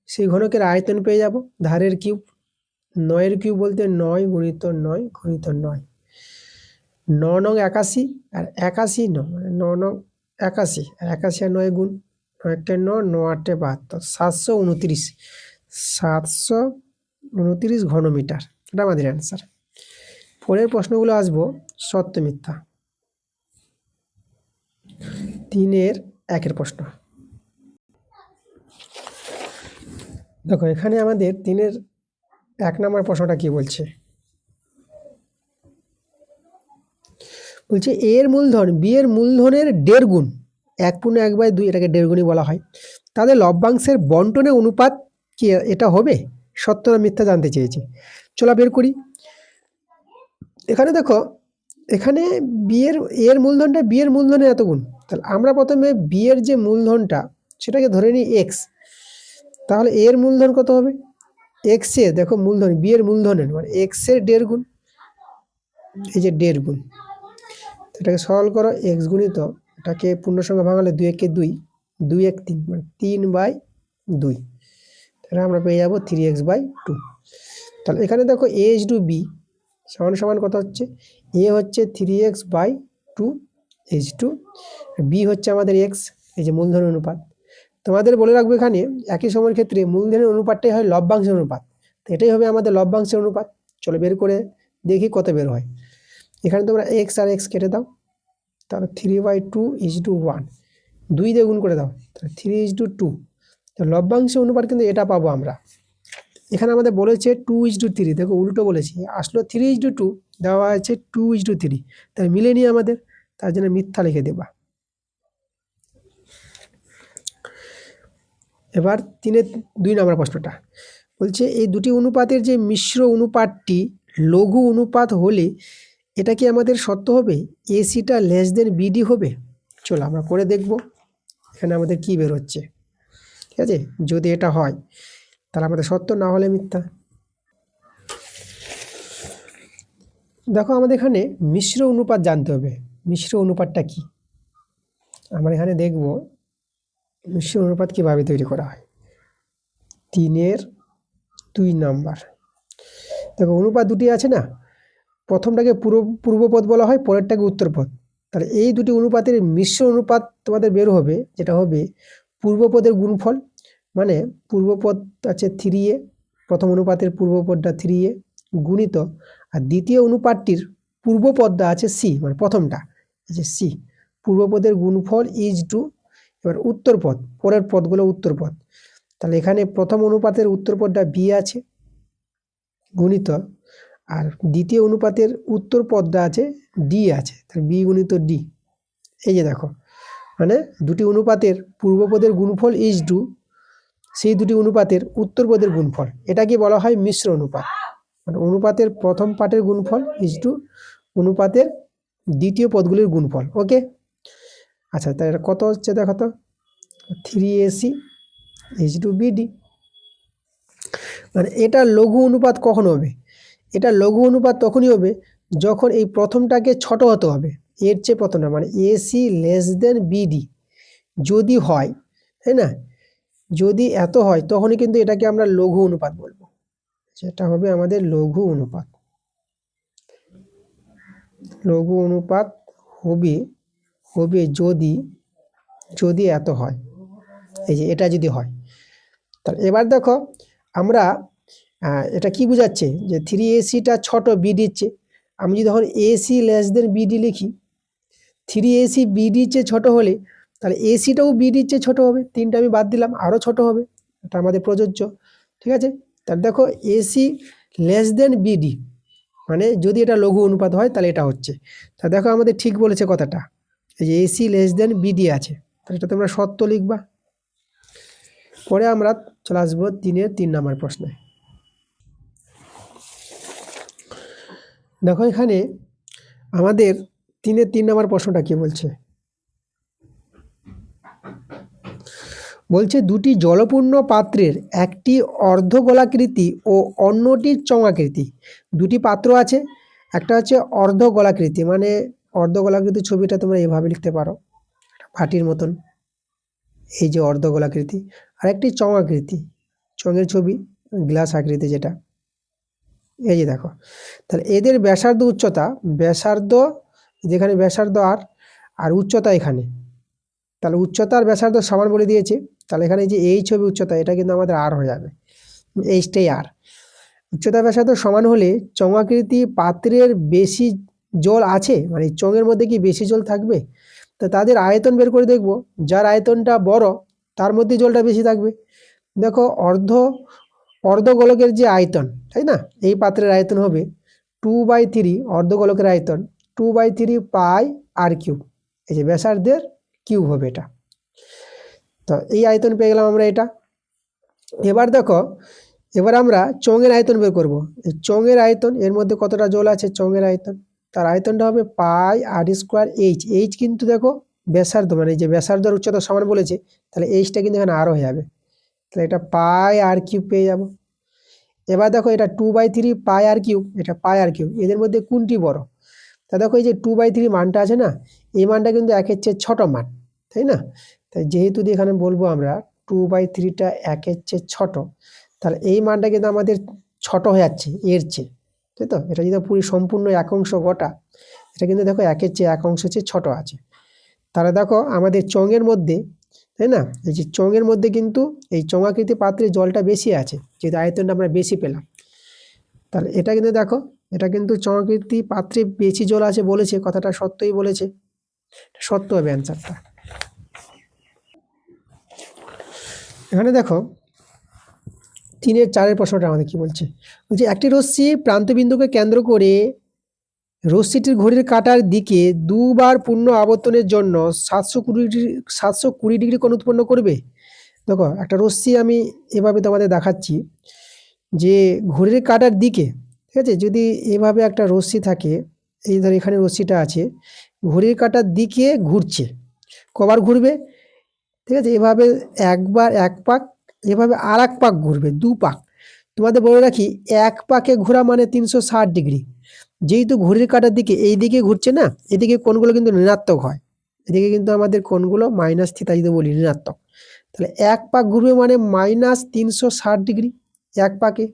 সেই ঘনকের আয়তন পেয়ে যাব ধারের কিউব। 9 কিউব বলতে 9 গুণিত 9 গুণিত 9, 9 নং 81 আর 81 9 মানে 9 নং 81 আর 81 আর 9 গুণ, 9 কে 9, 9 8 72, 729, 729 ঘনমিটার। এটা আমাদের অ্যান্সার। পরের প্রশ্নগুলো আসবো সত্য মিথ্যা। 3-1 প্রশ্ন। দেখো এখানে আমাদের 3-1 নম্বর প্রশ্নটা কি বলছে, বলছে এ এর মূলধন বি এর মূলধনের 1.5 গুণ, 1/1/2, এটাকে 1.5 গুণই বলা হয়। তাদের লভ্যাংশের বন্টনের অনুপাত কি এটা হবে? সত্য না মিথ্যা জানতে চেয়েছি। চলো বের করি। এখানে দেখো, এখানে এর মূলধনটা বি এর মূলধনের এত গুণ। তাহলে আমরা প্রথমে বি এর যে মূলধনটা সেটাকে ধরে নিই এক্স। তাহলে এর মূলধন কত হবে? এক্স এর দেখো মূলধন বি এর মূলধনের মানে এক্স এর 1.5 গুণ, এই যে 1.5 গুণ। এটাকে সরল করো, এক্স গুণিত এটাকে পূর্ণ সংখ্যা ভাঙালে 2 1 2, 2 1 3 মানে 3/2। তাহলে আমরা পেয়ে যাবো 3x/2। তাহলে এখানে দেখো a is to b সমান সমান কত হচ্ছে, a হচ্ছে 3x/2 is to b হচ্ছে আমাদের x, এই যে মূলধনের অনুপাত। তোমাদের বলে রাখবো এখানে একই সময়ের ক্ষেত্রে মূলধনের অনুপাতটাই হয় লভ্যাংশের অনুপাত, তো এটাই হবে আমাদের লভ্যাংশের অনুপাত। চলো বের করে দেখি কত বের হয়। এখানে তোমরা x আর x কেটে দাও, তাহলে 3/2 is to 1, 2 দিয়ে গুণ করে দাও, তাহলে 3 is to 2। তো লভ্যাংশ অনুপাত কিন্তু এটা পাবো আমরা। এখানে আমাদের বলেছে 2 is to 3, দেখো উল্টো বলেছি, আসলো 3 is to 2, দেওয়া আছে 2 is to 3, তাই মিলেনি আমাদের, তার জন্য মিথ্যা লিখে দেবা। এবার 3-2 নম্বর প্রশ্নটা বলছে এই দুটি অনুপাতের যে মিশ্র অনুপাতটি লঘু অনুপাত হলে এটা কি আমাদের সত্য হবে? এসিটা লেস দেন বিডি হবে। চলো আমরা করে দেখব এখানে আমাদের কি বের হচ্ছে। ঠিক আছে, যদি এটা হয় তাহলে আমাদের সত্য, না হলে মিথ্যা। দেখো আমাদের এখানে মিশ্র অনুপাত জানতে হবে। মিশ্র অনুপাতটা কি আমরা এখানে দেখব। মিশ্র অনুপাত কিভাবে তৈরি করা হয়। 3-2 নাম্বার। দেখো অনুপাত দুটি আছে না, প্রথমটাকে পূর্বপদ বলা হয়, পরেরটাকে উত্তরপদ। তাহলে এই দুটি অনুপাতের মিশ্র অনুপাত তোমাদের বের হবে, যেটা হবে পূর্বপদের গুণফল, মানে পূর্বপদ আছে 3a, প্রথম অনুপাতের পূর্বপদটা 3a গুণিত আর দ্বিতীয় অনুপাতটির পূর্বপদটা আছে c, মানে প্রথমটা এই যে c, পূর্বপদের গুণফল ইজ টু, এবার উত্তরপদ, পরের পদগুলো উত্তরপদ। তাহলে এখানে প্রথম অনুপাতের উত্তরপদটা b আছে গুণিত আর দ্বিতীয় অনুপাতের উত্তর পদটা আছে ডি আছে, তাহলে বি গুণিত ডি। এই যে দেখো, মানে দুটি অনুপাতের পূর্বপদের গুণফল ইজ টু সেই দুটি অনুপাতের উত্তর পদের গুণফল, এটাকে বলা হয় মিশ্র অনুপাত। মানে অনুপাতের প্রথম পাটের গুণফল ইজ টু অনুপাতের দ্বিতীয় পদগুলির গুণফল। ওকে, আচ্ছা তাহলে এটা কত হচ্ছে দেখো তো, 3ac ইজ টু বিডি। মানে এটা লঘু অনুপাত কখন হবে? এটা লঘু অনুপাত তখনই হবে যখন এই প্রথমটাকে ছোট হতে হবে এর চেয়ে প্রথমটা, মানে এসি লেস দেন বিডি যদি হয়, তাই না? যদি এত হয় তখনই কিন্তু এটাকে আমরা লঘু অনুপাত বলবো, সেটা হবে আমাদের লঘু অনুপাত। লঘু অনুপাত হবে হবে যদি এত হয়, এই যে এটা যদি হয়। তাহলে এবার দেখো আমরা এটা কি বোঝাচ্ছে যে 3ac ছোট বিডির চেয়ে, আমি যদি তখন এসি লেস দেন বিডি লিখি, 3ac বিডির চেয়ে ছোট হলে তাহলে এসিটাও বিডির চেয়ে ছোট হবে, 3টা আমি বাদ দিলাম, আরও ছোট হবে, এটা আমাদের প্রযোজ্য। ঠিক আছে, তাহলে দেখো এসি লেস দেন বিডি, মানে যদি এটা লঘু অনুপাত হয় তাহলে এটা হচ্ছে। তা দেখো আমাদের ঠিক বলেছে কথাটা, এই যে AC লেস দেন BD আছে, তাহলে এটা তোমরা সত্য লিখবা। পরে আমরা চলে আসবো 3-এর 3 নম্বর প্রশ্নে। দেখো এখানে আমাদের 3-এর 3 নম্বর প্রশ্নটা কি বলছে, বলছে দুটি জলপূর্ণ পাত্রের একটি অর্ধগোলাকৃতি ও অন্যটি চঙাকৃতি। দুটি পাত্র আছে, একটা হচ্ছে অর্ধগোলাকৃতি, মানে অর্ধগোলাকৃতি ছবিটা তোমরা এভাবে লিখতে পারো, ভাটির মতন, এই যে অর্ধগোলাকৃতি, আর একটি চঙাকৃতি, চঙের ছবি, গ্লাস আকৃতি যেটা, এই যে দেখো। তাহলে এদের ব্যাসার্ধ উচ্চতা, ব্যাসার্ধ যেখানে ব্যাসার্ধ আর উচ্চতা এখানে, তাহলে উচ্চতা আর ব্যাসার্ধ সমান বলে দিয়েছে, তাহলে এখানে যে এই ছবি উচ্চতা এটা কিন্তু আমাদের আর হয়ে যাবে, এইটাই আর। উচ্চতা ব্যাসার্ধ সমান হলে চঙাকৃতি পাত্রের বেশি জল আছে, মানে চঙের মধ্যে কি বেশি জল থাকবে, তো তাদের আয়তন বের করে দেখব, যার আয়তনটা বড় তার মধ্যে জলটা বেশি থাকবে। দেখো অর্ধগোলকের যে আয়তন, তাই না, এই পাত্রের আয়তন হবে 2/3, অর্ধগোলকের আয়তন 2/3 পাই আর কিউব, এই যে ব্যাসার্ধের কিউব হবে এটা। তো এই আয়তন পেয়ে গেলাম আমরা এটা। এবার দেখো, এবার আমরা চঙের আয়তন বের করব। এই চঙের আয়তন, এর মধ্যে কতটা জল আছে, চঙের আয়তন, তার আয়তনটা হবে পাই আর স্কোয়ার এইচ। এইচ কিন্তু দেখো ব্যাসার্ধ, মানে এই যে ব্যাসার্ধ আর উচ্চতা সমান বলেছে, তাহলে এইচটা কিন্তু এখানে আর হয়ে যাবে, তাহলে এটা পাই আর কিউব পেয়ে যাব। এবার দেখো এটা 2/3 পাই আর কিউব, এটা পাই আর কিউব, এদের মধ্যে কোনটি বড়, তা দেখো এই যে 2/3 মানটা আছে না, এই মানটা কিন্তু 1-এর চেয়ে ছোট মান, তাই না, তাই যেহেতু এখানে বলবো আমরা 2/3টা 1-এর চেয়ে ছোট, তাহলে এই মানটা কিন্তু আমাদের ছোট হয়ে যাচ্ছে এর চেয়ে, তাই তো, এটা যদি পুরো সম্পূর্ণ 1 অংশ গোটা, এটা কিন্তু দেখো 1-এর চেয়ে 1 অংশের চেয়ে ছোট আছে। তাহলে দেখো আমাদের চঙের মধ্যে, তাই না, এই যে চঙের মধ্যে কিন্তু এই চঙাকৃতি পাত্রে জলটা বেশি আছে, যেহেতু আয়তনটা আমরা বেশি পেলাম, তাহলে এটা কিন্তু দেখো, এটা কিন্তু চঙাকৃতি পাত্রে বেশি জল আছে বলেছে, কথাটা সত্যই বলেছে, সত্য হবে অ্যান্সারটা। এখানে দেখো 3-এর 4-এর প্রশ্নটা আমাদের কি বলছে, বলছে একটি রশ্মি প্রান্তবিন্দুকে কেন্দ্র করে রশ্মিটির ঘড়ির কাঁটার দিকে দুবার পূর্ণ আবর্তনের জন্য 720 ডিগ্রি কোণ উৎপন্ন করবে। দেখো একটা রশ্মি আমি এভাবে তোমাদের দেখাচ্ছি, যে ঘড়ির কাঁটার দিকে, ঠিক আছে, যদি এভাবে একটা রশ্মি থাকে, এই ধর এখানে রশ্মিটা আছে, ঘড়ির কাঁটার দিকে ঘুরছে, কবার ঘুরবে, ঠিক আছে, এভাবে একবার 1 পাক, এভাবে আর 1 পাক ঘুরবে, 2 পাক। তোমাদের বলে রাখি 1 পাকে ঘোরা মানে 360 ডিগ্রি, যেহেতু ঘড়ির কাঁটার দিকে এই দিকে ঘুরছে না, এদিকে কোণগুলো কিন্তু ঋণাত্মক হয়, এদিকে কিন্তু আমাদের কোণগুলো মাইনাস থিটা যদি বলি ঋণাত্মক, তাহলে 1 পাক ঘুরবে মানে -360 ডিগ্রি 1 পাকে।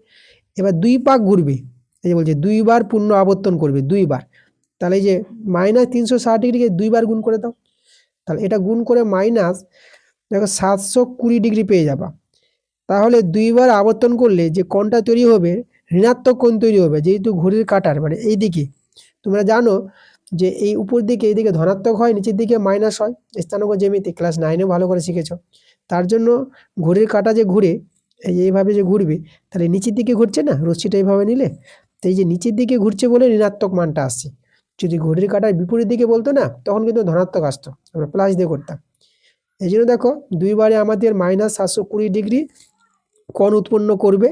এবার 2 পাক ঘুরবে, এই যে বলছে 2 বার পূর্ণ আবর্তন করবে, 2 বার, তাহলে এই যে -360 ডিগ্রিকে 2 বার গুণ করে দাও, তাহলে এটা গুণ করে মাইনাস, দেখো 720 ডিগ্রি পেয়ে যাবা। তাহলে 2 বার আবর্তন করলে যে কোণটা তৈরি হবে, ঋণাত্মক কোণ তৈরি হবে, যেহেতু ঘড়ির কাঁটার মানে এই দিকে, তোমরা জানো যে এই উপর দিকে এইদিকে ধনাত্মক হয়, নিচের দিকে মাইনাস হয়, স্থানাঙ্ক জ্যামিতি ক্লাস 9-এ ভালো করে শিখেছো। তার জন্য ঘড়ির কাঁটা যে ঘুরে, এইভাবে যে ঘুরবে, তাহলে নিচের দিকে ঘুরছে না, রশ্মিটা এইভাবে নিলে, তো এই যে নিচের দিকে ঘুরছে বলে ঋণাত্মক মানটা আসছে। যদি ঘড়ির কাঁটার বিপরীত দিকে বলতো না, তখন কিন্তু ধনাত্মক আসতো, আমরা প্লাস দিয়ে করতাম। এই জন্য দেখো 2 বারে আমাদের -720 ডিগ্রি কোণ উৎপন্ন করবে,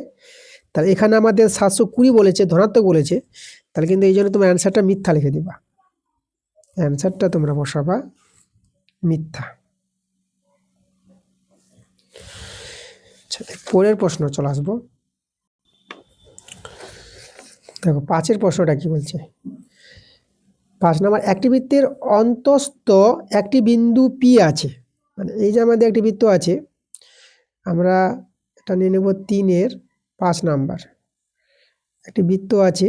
তাহলে এখানে আমাদের 720 বলেছে, ধনাত্মক বলেছে, তাহলে কিন্তু এই জন্য তোমার অ্যান্সারটা মিথ্যা লিখে দিবা, অ্যান্সারটা তোমরা বসাবা মিথ্যা। পরের প্রশ্ন চলে আসবো। দেখো 5-এর প্রশ্নটা কি বলছে, 5 নম্বর, একটি বৃত্তের অন্তস্থ একটি বিন্দু পি আছে, মানে এই যে আমাদের একটি বৃত্ত আছে, আমরা এটা নিয়ে নেব 3-এর 5 নাম্বার। একটি বৃত্ত আছে,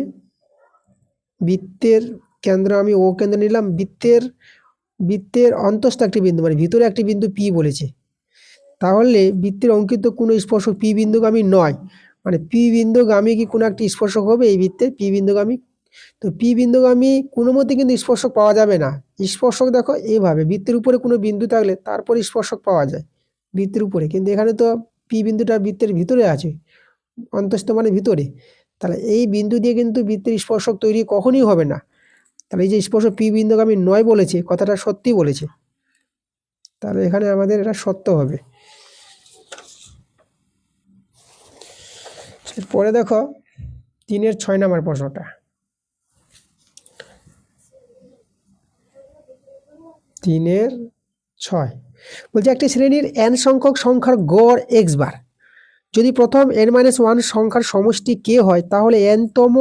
বৃত্তের কেন্দ্র আমি ও কেন্দ্র নিলাম, বৃত্তের অন্তস্থ একটি বিন্দু মানে ভিতরে একটি বিন্দু পি বলেছে, তাহলে বৃত্তের অঙ্কিত কোনো স্পর্শক পি বিন্দুগামী নয়, মানে পি বিন্দুগামী কি কোনো একটি স্পর্শক হবে এই বৃত্তের পি বিন্দুগামী, তো পি বিন্দুগামী কোনো মতে কিন্তু স্পর্শক পাওয়া যাবে না। স্পর্শক দেখো এইভাবে, বৃত্তের উপরে কোনো বিন্দু থাকলে তারপর স্পর্শক পাওয়া যায় বৃত্তের উপরে, কিন্তু এখানে তো পি বিন্দুটা বৃত্তের ভিতরে আছে, অন্তস্থ মানে ভিতরে, তাহলে এই বিন্দু দিয়ে কিন্তু বৃত্তের স্পর্শক তৈরি কখনই হবে না। তাহলে এই যে স্পর্শক পি বিন্দুকে আমি 9 বলেছি, কথাটা সত্যি বলেছি, তাহলে এখানে আমাদের এটা সত্য হবে। পরে দেখো 3-এর 6 নম্বর প্রশ্নটা। 3-এর 6 বলছে একটি শ্রেণীর n সংখ্যক সংখ্যার গড় x বার যদি প্রথম n-1 সংখ্যার সমষ্টি k হয় তাহলে n তম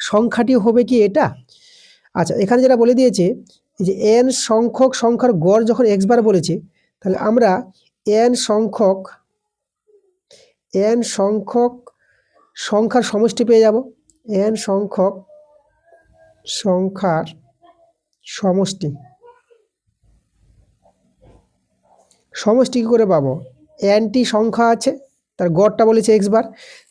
সংখ্যাটি হবে কি এটা? আচ্ছা, এখানে যেটা বলে দিয়েছে যে n সংখ্যক সংখ্যার গড় যখন x বার বলেছে, তাহলে আমরা n সংখ্যক সংখ্যার সমষ্টি পেয়ে যাব। n সংখ্যক সংখ্যার সমষ্টি কি করে পাবো? nটি সংখ্যা আছে, তার গড়টা বলেছে x বার,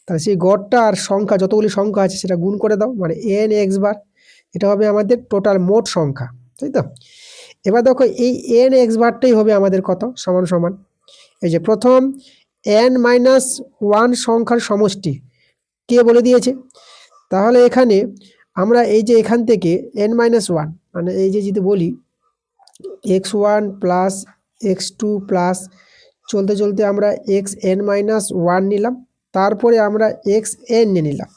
তাহলে সেই গড়টা আর সংখ্যা যতগুলি সংখ্যা আছে সেটা গুণ করে দাও, মানে n x বার, এটা হবে আমাদের টোটাল মোট সংখ্যা, তাই তো? এবার দেখো এই n x বারটাই হবে আমাদের কত? সমান সমান এই যে প্রথম n-1 সংখ্যার সমষ্টি কে বলে দিয়েছে। তাহলে এখানে আমরা এই যে এখান থেকে n-1 মানে এই যে যদি বলি x1 প্লাস x2 প্লাস চলতে চলতে আমরা xn-1 নিলাম, তারপরে আমরা xn নিয়ে নিলাম,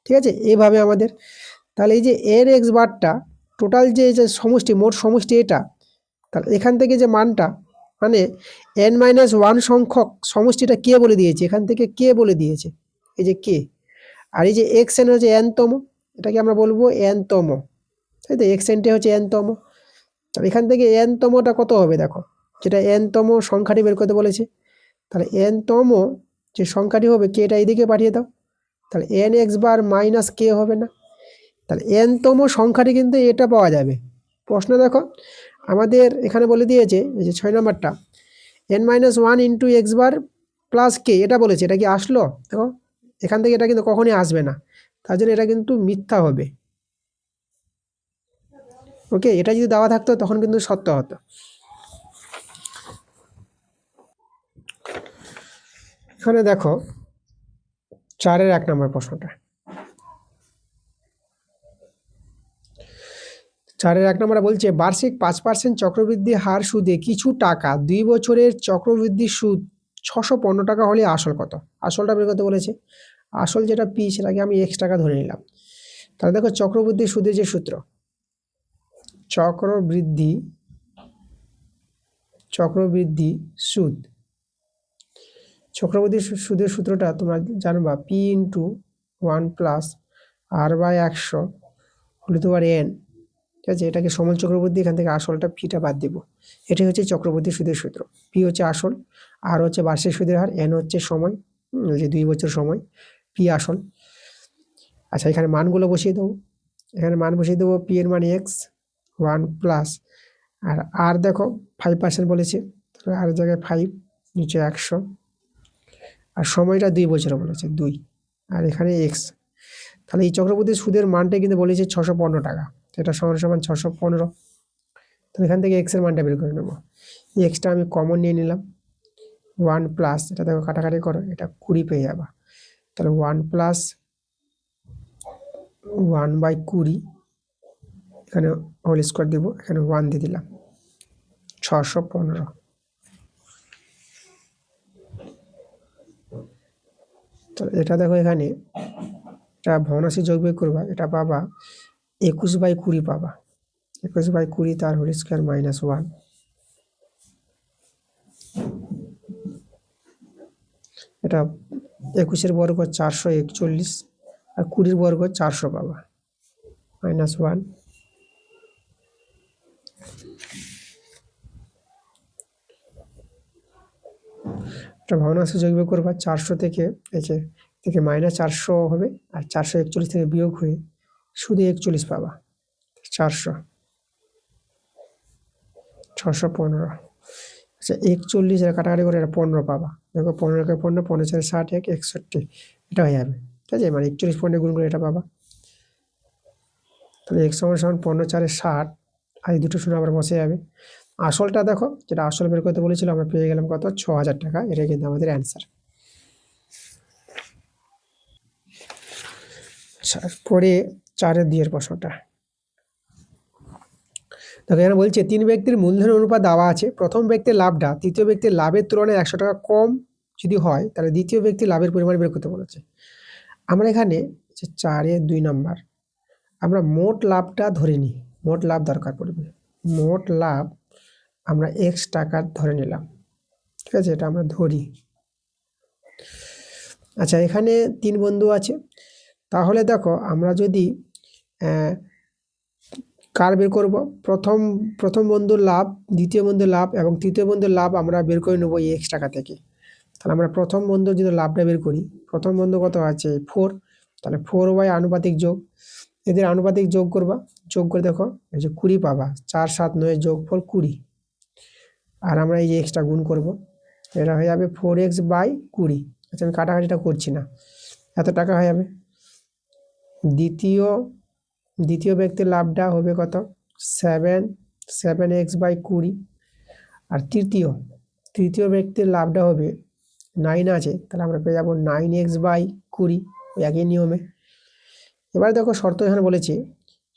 ঠিক আছে? এইভাবে আমাদের, তাহলে এই যে n x বারটা টোটাল যে সমষ্টি, মোট সমষ্টি এটা, তাহলে এখান থেকে যে মানটা মানে n-1 সংখ্যক সমষ্টিটা কে বলে দিয়েছে, এখান থেকে কে বলে দিয়েছে, এই যে কে, আর এই যে xn হচ্ছে n-তম, এটাকে আমরা বলবো n-তম, তাই তো? xnটা হচ্ছে n-তম, তাহলে এখান থেকে n-তমটা কত হবে দেখো, যেটা n-তম সংখ্যাটি বের করতে বলেছে, তাহলে n-তম যে সংখ্যাটি হবে কে, এটা এইদিকে পাঠিয়ে দাও, তাহলে n x বার মাইনাস কে হবে না? তাহলে n-তম সংখ্যাটি কিন্তু এটা পাওয়া যাবে। প্রশ্ন দেখো আমাদের এখানে বলে দিয়েছে এই যে 6 নম্বরটা n-1 into x bar plus কে, এটা বলেছে, এটা কি আসলো? দেখো এখান থেকে এটা কিন্তু কখনই আসবে না, তার জন্য এটা কিন্তু মিথ্যা হবে। ওকে, এটা যদি দেওয়া থাকতো তখন কিন্তু সত্য হতো। এখানে দেখো 4-এর 1 নম্বর প্রশ্নটা। 4-এর 1 নম্বরে বলছে বার্ষিক 5% চক্রবৃদ্ধি হার সুদে কিছু টাকা 2 বছরের চক্রবৃদ্ধি সুদ 615 টাকা হলে আসল কত? আসলটা বের করতে বলেছে। আসল যেটা পি সেটাকে আমি x টাকা ধরে নিলাম। তাহলে দেখো চক্রবৃদ্ধি সুদের যে সূত্র, চক্রবৃদ্ধি সুদ, চক্রবৃদ্ধি সুদের সূত্রটা তোমরা জানবা P into 1 plus r by 100 হলে তোমার n, ঠিক আছে? এটাকে সমল চক্রবৃদ্ধি, এখান থেকে আসলটা পিটা বাদ দিব, এটাই হচ্ছে চক্রবৃদ্ধি সুদের সূত্র। পি হচ্ছে আসল, আর হচ্ছে বার্ষিক সুদের হার, এন হচ্ছে সময়, যে 2 বছর সময়, পি আসল। আচ্ছা, এখানে মানগুলো বসিয়ে দেবো, এখানে মান বসিয়ে দেবো, পি এর মান এক্স 1 প্লাস আর দেখো 5% বলেছে, আর জায়গায় 5, নিচে 100, আর সময়টা 2 বছর বলেছে 2, আর এখানে এক্স। তাহলে এই চক্রবৃদ্ধি সুদের মানটা কিন্তু বলেছে 615 টাকা, এটা সমান সমান 615। তাহলে এখান থেকে এক্স এর মানটা বের করে নেবো, এই এক্সটা আমি কমন নিয়ে নিলাম, 1 প্লাস, এটা দেখো কাটাকাটি করো, এটা 20 পেয়ে যাবা, তাহলে 1 প্লাস 1/20, এখানে হোল স্কোয়ার দিব, এখানে 1 দিয়ে দিলাম, 615। তো এটা দেখো এখানে এটা ভগ্নাংশে যোগ বিয়োগ করবা, এটা পাবা 21/20 পাবা, 21/20 তার হোল স্কোয়ার মাইনাস 1, এটা 21-এর বর্গ 441 আর 20-এর বর্গ 400 পাবা, মাইনাস 1। এটা ভগ্নাংশে যোগ বিয়োগ করবা, 400 থেকে মাইনাস 400 হবে, আর 441 থেকে বিয়োগ হয়ে শুধু 41 পাবা, 615। আচ্ছা, 41 এর কাটাকাটি করে এটা 15 পাবা, দেখো 15 কে 15, 15 4 60, 61, এটা হয়ে যাবে, ঠিক আছে? মানে 41 পয়েন্টে গুণ করে এটা পাবা। তাহলে x সমান 15 4 60, আর এই দুটো শূন্য আবার বসে যাবে। আসলটা দেখো, যেটা আসল বের করতে বলেছিল আমরা পেয়ে গেলাম কত, 6000 টাকা, এটাই কিন্তু আমাদের অ্যান্সার। আচ্ছা, পরে 4-2 প্রশ্নটা দেখো, এখানে বলছে 3 ব্যক্তির মূলধন অনুপাত দেওয়া আছে। প্রথম ব্যক্তির লাভটা তৃতীয় ব্যক্তির লাভের তুলনায় 100 টাকা কম যদি হয়, তাহলে দ্বিতীয় ব্যক্তির লাভের পরিমাণ বের করতে বলেছে। আমরা এখানে 4-2 নম্বর আমরা মোট লাভটা ধরে নিই। মোট লাভ দরকার পড়বে। মোট লাভ আমরা x টাকা ধরে নিলাম, ঠিক আছে, এটা আমরা ধরি। আচ্ছা, এখানে 3 বন্ধু আছে, তাহলে দেখো আমরা যদি কার বের করব, প্রথম বন্ধুর লাভ, দ্বিতীয় বন্ধুর লাভ এবং তৃতীয় বন্ধুর লাভ আমরা বের করে নেব এই x টাকা থেকে। তাহলে আমরা প্রথম বন্ধুর যদি লাভটা বের করি, প্রথম বন্ধু কত আছে 4, তাহলে 4y আনুপাতিক যোগ, এদের আনুপাতিক যোগ করবা, যোগ করে দেখো এই যে 20 পাবা, 4 7 9 যোগফল 20, আর আমরা এই যে এক্সটা গুণ করব, এটা হয়ে যাবে 4x/20। আচ্ছা, আমি কাটাকাটিটা করছি না, এত টাকা হয়ে যাবে। দ্বিতীয় ব্যক্তির লাভটা হবে কত 7x/20, আর তৃতীয় ব্যক্তির লাভটা হবে 9 আছে, তাহলে আমরা পেয়ে যাবো 9x/20, একই নিয়মে। এবার দেখো শর্ত এখানে বলেছে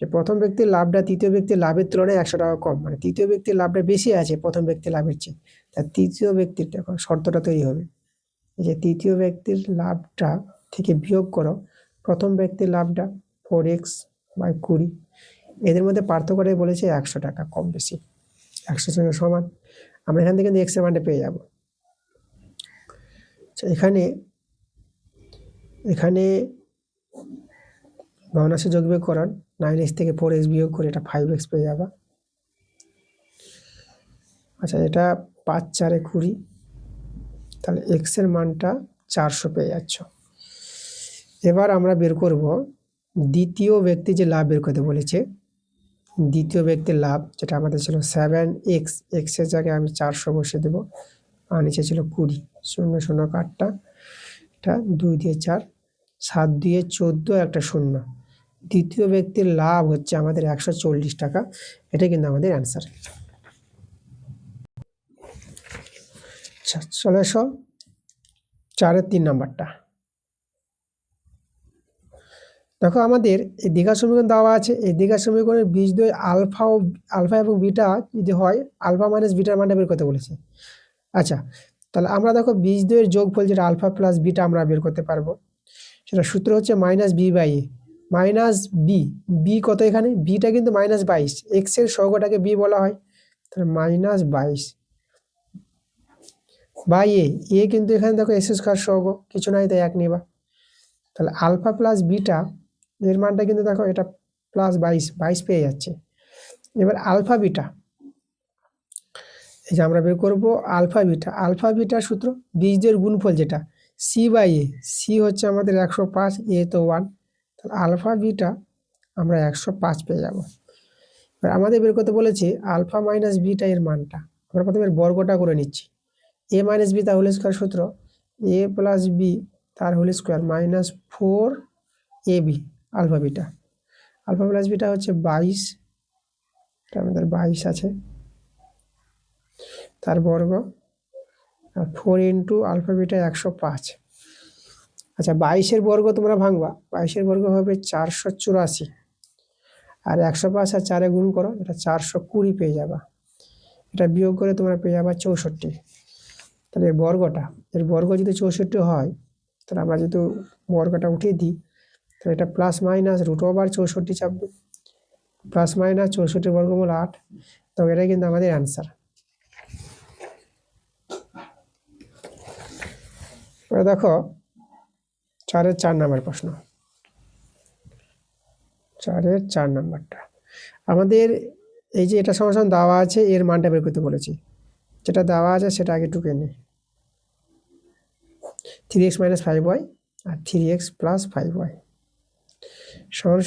যে প্রথম ব্যক্তির লাভটা তৃতীয় ব্যক্তির লাভের তুলনায় 100 টাকা কম, মানে তৃতীয় ব্যক্তির লাভটা বেশি আছে প্রথম ব্যক্তির লাভের চেয়ে, তাই তৃতীয় ব্যক্তির দেখো শর্তটা তৈরি হবে, এই যে তৃতীয় ব্যক্তির লাভটা থেকে বিয়োগ করো প্রথম ব্যক্তির লাভটা 4x/20, এদের মধ্যে পার্থক্যটাই বলেছে 100 টাকা কম বেশি, 100 সঙ্গে সমান। আমরা এখান থেকে কিন্তু x এর মানটা পেয়ে যাব। এখানে ভগ্নাংশে যোগ বিয়োগ করার 9x থেকে 4x বিয়োগ করে এটা 5x পেয়ে যাবা। আচ্ছা, এটা 5×4=20, তাহলে x এর মানটা 400 পেয়ে যাচ্ছ। এবার আমরা বের করব দ্বিতীয় ব্যক্তি যে লাভ বের করতে বলেছে, দ্বিতীয় ব্যক্তির লাভ যেটা আমাদের ছিল 7x, x এর জায়গায় আমি 400 বসিয়ে দেবো, আর নিচে ছিল 20, 0 0 কাটটা, এটা 2 দিয়ে 4, 7 দিয়ে 14, একটা 0। দ্বিতীয় ব্যক্তির লাভ হচ্ছে আমাদের 140 টাকা, এটা কিন্তু আমাদের অ্যান্সার। আচ্ছা, চলে এসো 4-3 নাম্বারটা। দেখো আমাদের এই দ্বিঘাত সমীকরণ দেওয়া আছে, এই দ্বিঘাত সমীকরণের বীজদ্বয় আলফা এবং বিটা যদি হয়, আলফা মাইনাস বিটার মানটা বের করতে বলেছে। আচ্ছা, তাহলে আমরা দেখো বীজদ্বয়ের যোগফল যেটা আলফা প্লাস বিটা আমরা বের করতে পারবো, সেটা সূত্র হচ্ছে -b/a, মাইনাস বি কত, এখানে বিটা কিন্তু -22, এক্স এর সহগটাকে বি বলা হয়, তাহলে -22/a কিন্তু এখানে দেখো x² সহগ কিছু নাই, তাই 1 নিবা। তাহলে আলফা প্লাস বিটা এর মানটা কিন্তু দেখো এটা +22 পেয়ে যাচ্ছে। এবার আলফা বিটা, এই যে আমরা বের করবো আলফা বিটার সূত্র বীজদ্বয়ের গুণফল যেটা c/a, সি হচ্ছে আমাদের 105, এ তো 1, তাহলে আলফা বিটা আমরা 105 পেয়ে যাব। এবার আমাদের বের করতে বলেছে আলফা মাইনাস বিটা এর মানটা, আমরা প্রথমে এর বর্গটা করে নিচ্ছি। a মাইনাস বি তার হোল স্কয়ার সূত্র a প্লাস বি তার whole square -4ab alpha plus beta হচ্ছে 22, এটা আমাদের 22 আছে, তার বর্গ, আর 4 ইন্টু আলফা বিটা 105। আচ্ছা, 22-এর বর্গ তোমরা ভাঙবা, 22-এর বর্গ হবে 484, আর 105 আর 4-এ গুণ করো, এটা 420 পেয়ে যাবা, এটা বিয়োগ করে তোমরা পেয়ে যাবা 64। তাহলে এর বর্গ যদি 64 হয়, তাহলে আমরা যদি বর্গটা উঠিয়ে দিই, তাহলে এটা প্লাস মাইনাস √64 চাপবে, প্লাস মাইনাস 64 বর্গমূল 8, তো এটাই কিন্তু আমাদের অ্যান্সার। এবার দেখো 4 নাম্বার প্রশ্ন, 4 নাম্বারটা আমাদের এই যে এটা সমান দেওয়া আছে, এর মানটা বের করতে বলেছি, যেটা দেওয়া আছে সেটা আগে টুকে নিই। 3x - 5y আর 3x + 5y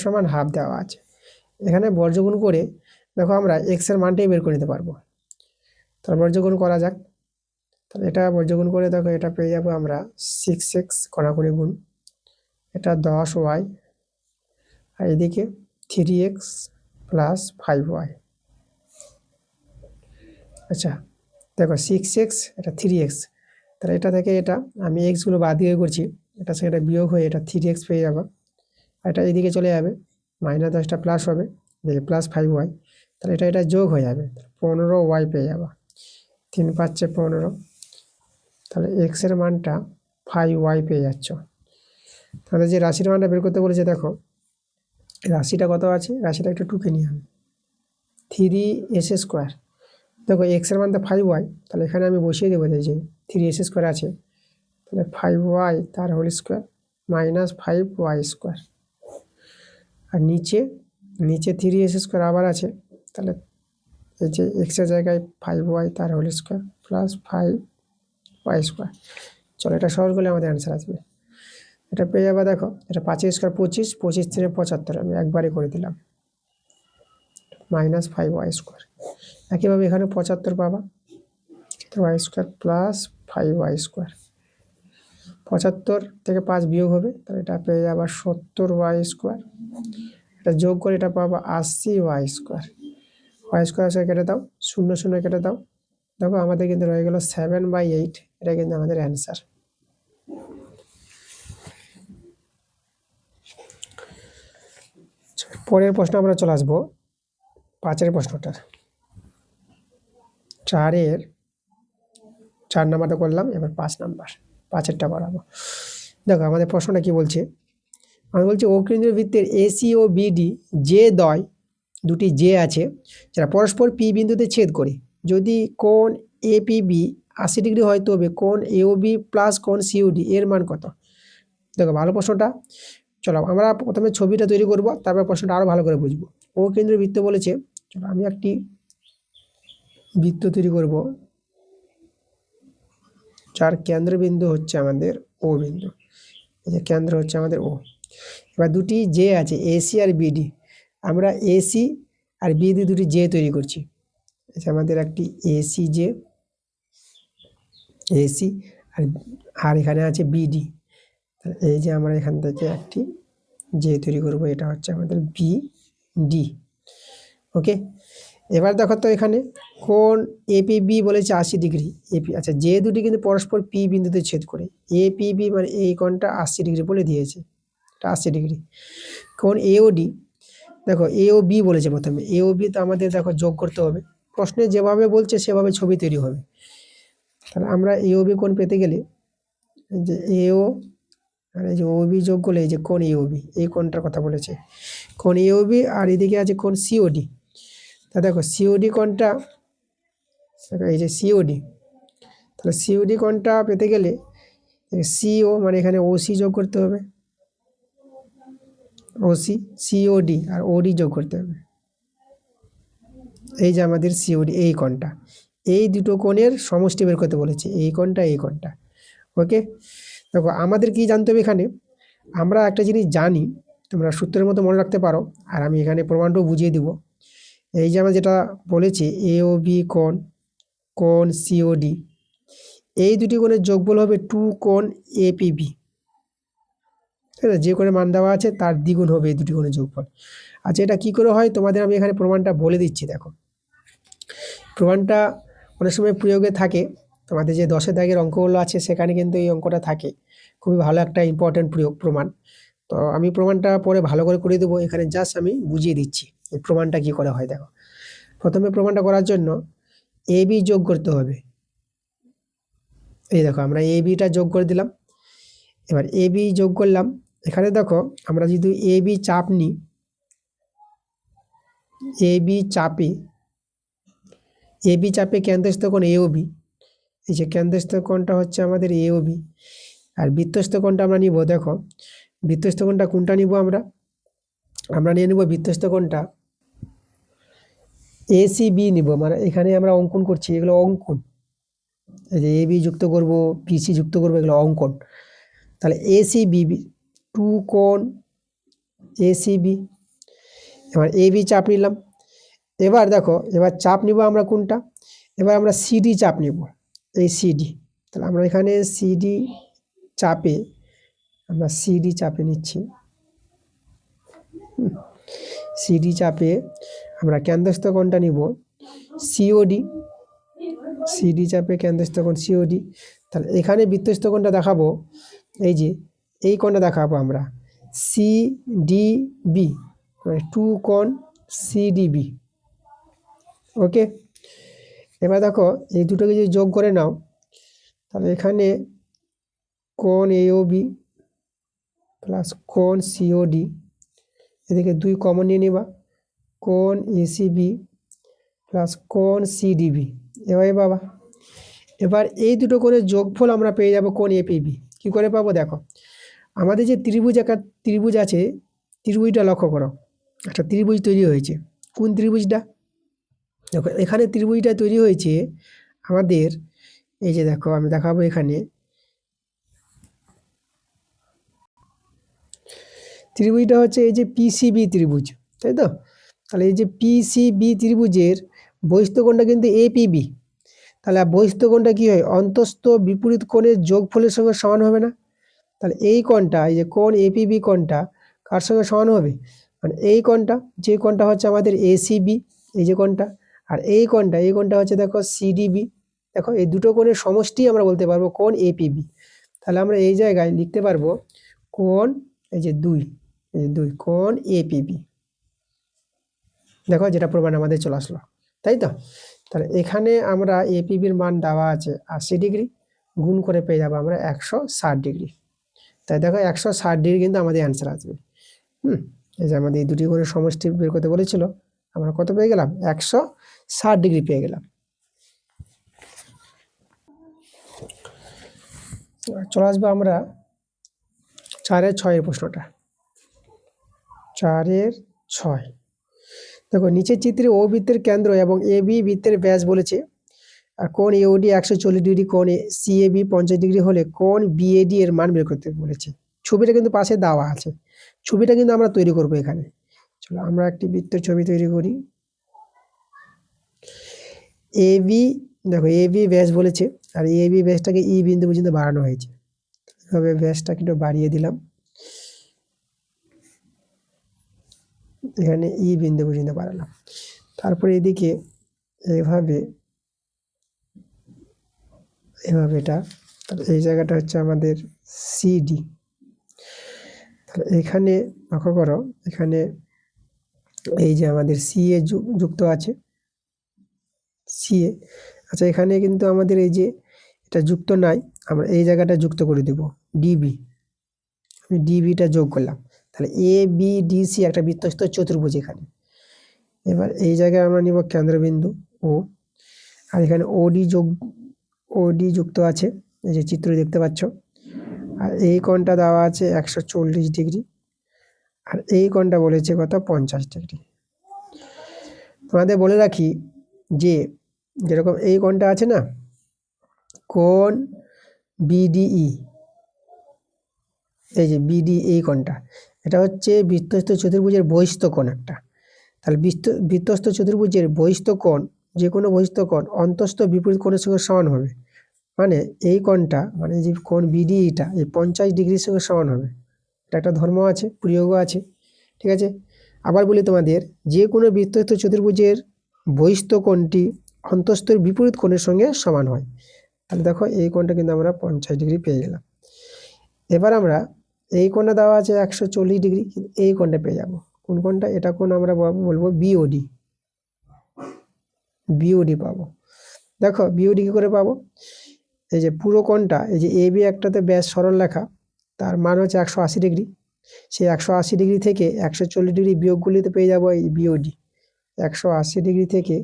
সমান হাফ দেওয়া আছে। এখানে বর্গগুণ করে দেখো আমরা x এর মানটাই বের করে নিতে পারবো, তাহলে বর্গগুণ করা যাক। তাহলে এটা বর্গগুণ করে দেখো এটা পেয়ে যাবো আমরা 6x কড়াকড়ি গুণ, এটা 10y, আর এদিকে 3x + 5y। আচ্ছা, দেখো 6x, এটা 3x, তাহলে এটা থেকে এটা আমি x গুলো বাদ দিয়ে করছি, এটা থেকে এটা বিয়োগ হয়ে এটা 3x পেয়ে যাবো, এটা এদিকে চলে যাবে, -10টা প্লাস হবে, দেখে +5y, তাহলে এটা যোগ হয়ে যাবে, 15y পেয়ে যাবো। 3 × 5 = 15, তাহলে এক্সের মানটা 5y পেয়ে যাচ্ছ। তাহলে যে রাশির মানটা বের করতে বলেছে, দেখো রাশিটা কত আছে, রাশিটা একটু টুকে নিয়ে আমি 3s²। দেখো এক্সের মান তো 5y, তাহলে এখানে আমি বসিয়ে দেবো যে 3s² আছে, তাহলে 5y তার হোল স্কোয়ার -5y²। আর নিচে 3s² আবার আছে, তাহলে এই যে এক্সের জায়গায় 5y তার হোল স্কোয়ার +5y²। চলো এটা সহজ করলে আমাদের অ্যান্সার আসবে। এটা পেয়ে যাবে, দেখো এটা 5 × 25, 25 × 75, আমি একবারই করে দিলাম, -5y²। একইভাবে এখানে 75 পাবা, y² +5y²। 75 থেকে 5 বিয়োগ হবে, তাহলে এটা পেয়ে যাবে 70y²। এটা যোগ করে এটা পাবা 80y²। y² কেটে দাও, 0 0 কেটে দাও, দেখো আমাদের কিন্তু রয়ে গেল 7/8। এটা কিন্তু আমাদের অ্যান্সার। পরের প্রশ্ন আমরা চলে আসবো 5-এর প্রশ্নটা। 4 নাম্বারটা করলাম, এবার 5 নাম্বার, 5-এরটা করাবো। দেখো আমাদের প্রশ্নটা কি বলছে, আমি বলছি অকেন্দ্রীয় বৃত্তের এসি ও বিডি যে দ্বয়, দুটি যে আছে যারা পরস্পর পি বিন্দুতে ছেদ করে, যদি কোণ এপিবি 80 ডিগ্রি হয়, তবে কোণ এওবি প্লাস কোণ সিওডি এর মান কত? দেখো ভালো প্রশ্নটা, চলো আমরা প্রথমে ছবিটা তৈরি করব, তারপর প্রশ্নটা আরও ভালো করে বুঝবো। অকেন্দ্রীয় বৃত্ত বলেছে, চলো আমি একটি বৃত্ত তৈরি করব, যার কেন্দ্রবিন্দু হচ্ছে আমাদের ও বিন্দু, এই যে কেন্দ্র হচ্ছে আমাদের ও। এবার দুটি জে আছে এসি আর বিডি, আমরা এসি আর বিডি দুটি জে তৈরি করছি। এটা আমাদের একটি এসি জে, এসি আর এখানে আছে বিডি, এই যে আমরা এখান থেকে একটি জে তৈরি করব, এটা হচ্ছে আমাদের বিডি। ওকে, এবার দেখো তো এখানে কোণ এপিবি বলেছে 80 ডিগ্রি, এপি আচ্ছা যে দুটি কিন্তু পরস্পর পি বিন্দুতে ছেদ করে, এপিবি মানে এই কোণটা 80 ডিগ্রি বলে দিয়েছে, এটা 80 ডিগ্রি। কোণ এওডি, দেখো এওবি বলেছে প্রথমে, এওবি তো আমাদের দেখো যোগ করতে হবে, প্রশ্নে যেভাবে বলছে সেভাবে ছবি তৈরি হবে। তাহলে আমরা এওবি কোণ পেতে গেলে যে এও আর এই যে ওবি যোগ করলে এই যে কোণ এওবি, এই কোণটার কথা বলেছে, কোণ এওবি, আর এদিকে আছে কোণ সিওডি। তা দেখো সিওডি কোণটা, এই যে সিওডি, তাহলে সিওডি কোণটা পেতে গেলে সিও মানে এখানে ওসি যোগ করতে হবে, ওসি সিওডি আর ওডি যোগ করতে হবে, এই যে আমাদের সিওডি এই কোণটা, এই দুটো কোণের সমষ্টি বের করতে বলেছে, এই কোণটা এই কোণটা। ওকে, দেখো আমাদের কি জানতে হবে এখানে, আমরা একটা জিনিস জানি, তোমরা সূত্রের মতো মনে রাখতে পারো, আর আমি এখানে প্রমাণটাও বুঝিয়ে দিব। এই যে আমরা যেটা বলেছি এওবি কোণ, কোণ সিওডি, এই দুটি কোণের যোগফল হবে 2 কোণ এপিবি, ঠিক আছে, যে কোণের মান দেওয়া আছে তার দ্বিগুণ হবে এই দুটি কোণের যোগফল। আচ্ছা এটা কি করে হয় তোমাদের আমি এখানে প্রমাণটা বলে দিচ্ছি। দেখো প্রমাণটা অনেক সময় প্রয়োগে থাকে, তোমাদের যে 10-এর দাগের অঙ্কগুলো আছে সেখানে কিন্তু এই অঙ্কটা থাকে, খুবই ভালো একটা ইম্পর্টেন্ট প্রমাণ। তো আমি প্রমাণটা পরে ভালো করে দেবো, এখানে জাস্ট আমি বুঝিয়ে দিচ্ছি এই প্রমাণটা কি করে হয়। দেখো প্রথমে প্রমাণটা করার জন্য এবি যোগ করতে হবে, এই দেখো আমরা এবিটা যোগ করে দিলাম। এবার এবি যোগ করলাম, এখানে দেখো আমরা যদি এবি চাপ নিই, এবি চাপে কেন্দ্রস্থ কোণ এওবি, এই যে কেন্দ্রস্থ কোণটা হচ্ছে আমাদের এওবি, আর বৃত্তস্থ কোণটা আমরা নিব। দেখো বৃত্তস্থ কোণটা কোনটা নিব, আমরা নিয়ে নিব বৃত্তস্থ কোণটা এসিবি নিব, মানে এখানে আমরা অঙ্কন করছি, এগুলো অঙ্কন, এই যে এবি যুক্ত করব, পিসি যুক্ত করব, এগুলো অঙ্কন। তাহলে এসিবি 2 কোণ এসিবি, এবার এবি চাপ নিলাম। এবার দেখো এবার চাপ নিব আমরা কোনটা, এবার আমরা সিডি চাপ নিব, এই সিডি, তাহলে আমরা এখানে সিডি চাপে নিচ্ছি, সিডি চাপে আমরা কেন্দ্রস্থ কোণটা নিব সিওডি, সিডি চাপে কেন্দ্রস্থ কোণ সিওডি। তাহলে এখানে বৃত্তস্থ কোণটা দেখাবো, এই যে এই কোণটা দেখাবো আমরা সিডিবি, টু কোণ সিডিবি। ওকে, এবার দেখো এই দুটোকে যদি যোগ করে নাও তাহলে এখানে কোণ এওবি প্লাস কোণ সিওডি, এদিকে 2 কমন নিয়ে নিবা, কোণ এসিবি প্লাস কোণ সিডিবি। বাবা এবার এই দুটো কোণের যোগফল আমরা পেয়ে যাব কোণ এপিবি। কি করে পাবো দেখো, আমাদের যে ত্রিভুজ আছে, ত্রিভুজটা লক্ষ্য করো, একটা ত্রিভুজ তৈরি হয়েছে। কোন ত্রিভুজটা? দেখো এখানে ত্রিভুজটা তৈরি হয়েছে আমাদের, এই যে দেখো আমি দেখাবো এখানে, ত্রিভুজটা হচ্ছে এই যে পিসিবি ত্রিভুজ, তাই তো? তাহলে এই যে পিসিবি ত্রিভুজের বহিস্থ কিন্তু এপিবি, তাহলে বহিস্থ কি হয়? অন্তস্থ বিপরীত কোণের যোগফলের সঙ্গে সমান হবে না? তাহলে এই কোণটা, এই যে কোণ এপিবি কোণটা কার সঙ্গে সমান হবে? মানে এই কোণটা, যে কোণটা হচ্ছে আমাদের এসিবি, এই যে কোণটা, আর এই কোণটা হচ্ছে দেখো সিডিবি। দেখো এই দুটো কোণের সমষ্টি আমরা বলতে পারবো কোণ এপিবি। তাহলে আমরা এই জায়গায় লিখতে পারবো কোণ, এই যে 2, কোণ এপিবি। দেখো যেটা প্রমাণ আমাদের চলে আসলো, তাই তো? তাহলে এখানে আমরা এপিবির মান দেওয়া আছে 80 ডিগ্রি, গুণ করে পেয়ে যাবো আমরা 160 ডিগ্রি। তাই দেখো 160 ডিগ্রি কিন্তু আমাদের অ্যান্সার আসবে। এই যে আমাদের এই দুটি কোণের সমষ্টি বের করতে বলেছিল, আমরা কত পেয়ে গেলাম? 160 ডিগ্রি পেয়ে গেলাম। চলে আসবো আমরা 4-এর 6 প্রশ্নটা। 4-এর 6, দেখো নিচের চিত্রে ও বৃত্তের কেন্দ্র এবং এ বি বৃত্তের ব্যাস বলেছে, আর কোণ এওডি 140 ডিগ্রি, কোণ সিএবি 50 ডিগ্রি হলে কোণ বিএডি এর মান বের করতে বলেছে। ছবিটা কিন্তু পাশে দেওয়া আছে, ছবিটা কিন্তু আমরা তৈরি করব এখানে। চলো আমরা একটি বৃত্তের ছবি তৈরি করি। এবি, দেখো এবি ব্যাস বলেছে, আর এবি ব্যাসটাকে ই বিন্দু পর্যন্ত বাড়ানো হয়েছে, এভাবে ব্যাসটাকে একটু বাড়িয়ে দিলাম, এখানে ই বিন্দু পর্যন্ত বাড়ালাম। তারপরে এদিকে এভাবে এটা, এই জায়গাটা হচ্ছে আমাদের সিডি। তাহলে এখানে লক্ষ্য করো, এখানে এই যে আমাদের সিএ যুক্ত আছে, সিএ। আচ্ছা এখানে কিন্তু আমাদের এই যে এটা যুক্ত নাই, আমরা এই জায়গাটা যুক্ত করে দেব ডিবি, আমি ডিবিটা যোগ করলাম। তাহলে এ বি ডি সি একটা বৃত্তস্থ চতুর্ভুজ এখানে। এবার এই জায়গায় আমরা নিব কেন্দ্রবিন্দু ও, আর এখানে ওডি যুক্ত আছে, এই যে চিত্র দেখতে পাচ্ছ। আর এই কোণটা দেওয়া আছে 140 ডিগ্রি, আর এই কোণটা বলেছে কত? 50 ডিগ্রি। তোমাদের বলে রাখি যে যেরকম এই কোণটা আছে না, কোণ বিডিই, এই যে বিডি, এই কোণটা, এটা হচ্ছে বৃত্তস্থ চতুর্ভুজের বহিস্থ কোণ একটা। তাহলে বৃত্তস্থ চতুর্ভুজের বহিস্থ কোণ, যে কোনো বহিস্থ কোণ অন্তস্থ বিপরীত কোণের সঙ্গে সমান হবে। মানে এই কোণটা, মানে যে কোণ বিডিইটা এই 50 ডিগ্রির সঙ্গে সমান হবে। এটা একটা ধর্ম আছে, প্রয়োগও আছে, ঠিক আছে? আবার বলি তোমাদের, যে কোনো বৃত্তস্থ চতুর্ভুজের বহিস্থ কোণটি অন্তস্থের বিপরীত কোণের সঙ্গে সমান হয়। তাহলে দেখো এই কোণটা কিন্তু আমরা 50 ডিগ্রি পেয়ে গেলাম। এবার আমরা এই কোণটা দেওয়া আছে 140 ডিগ্রি, এই কোণটা পেয়ে যাব। কোন কোণটা? এটা কোণ আমরা বলবো বিওডি, বিওডি পাবো। দেখো বিওডি কি করে পাবো? এই যে পুরো কোণটা, এই যে এ বি একটাতে ব্যাস সরল রেখা, তার মান হচ্ছে 180 ডিগ্রি, সেই 180 ডিগ্রি থেকে 140 ডিগ্রি বিয়োগগুলিতে পেয়ে যাবো এই বিওডি। 180 ডিগ্রি থেকে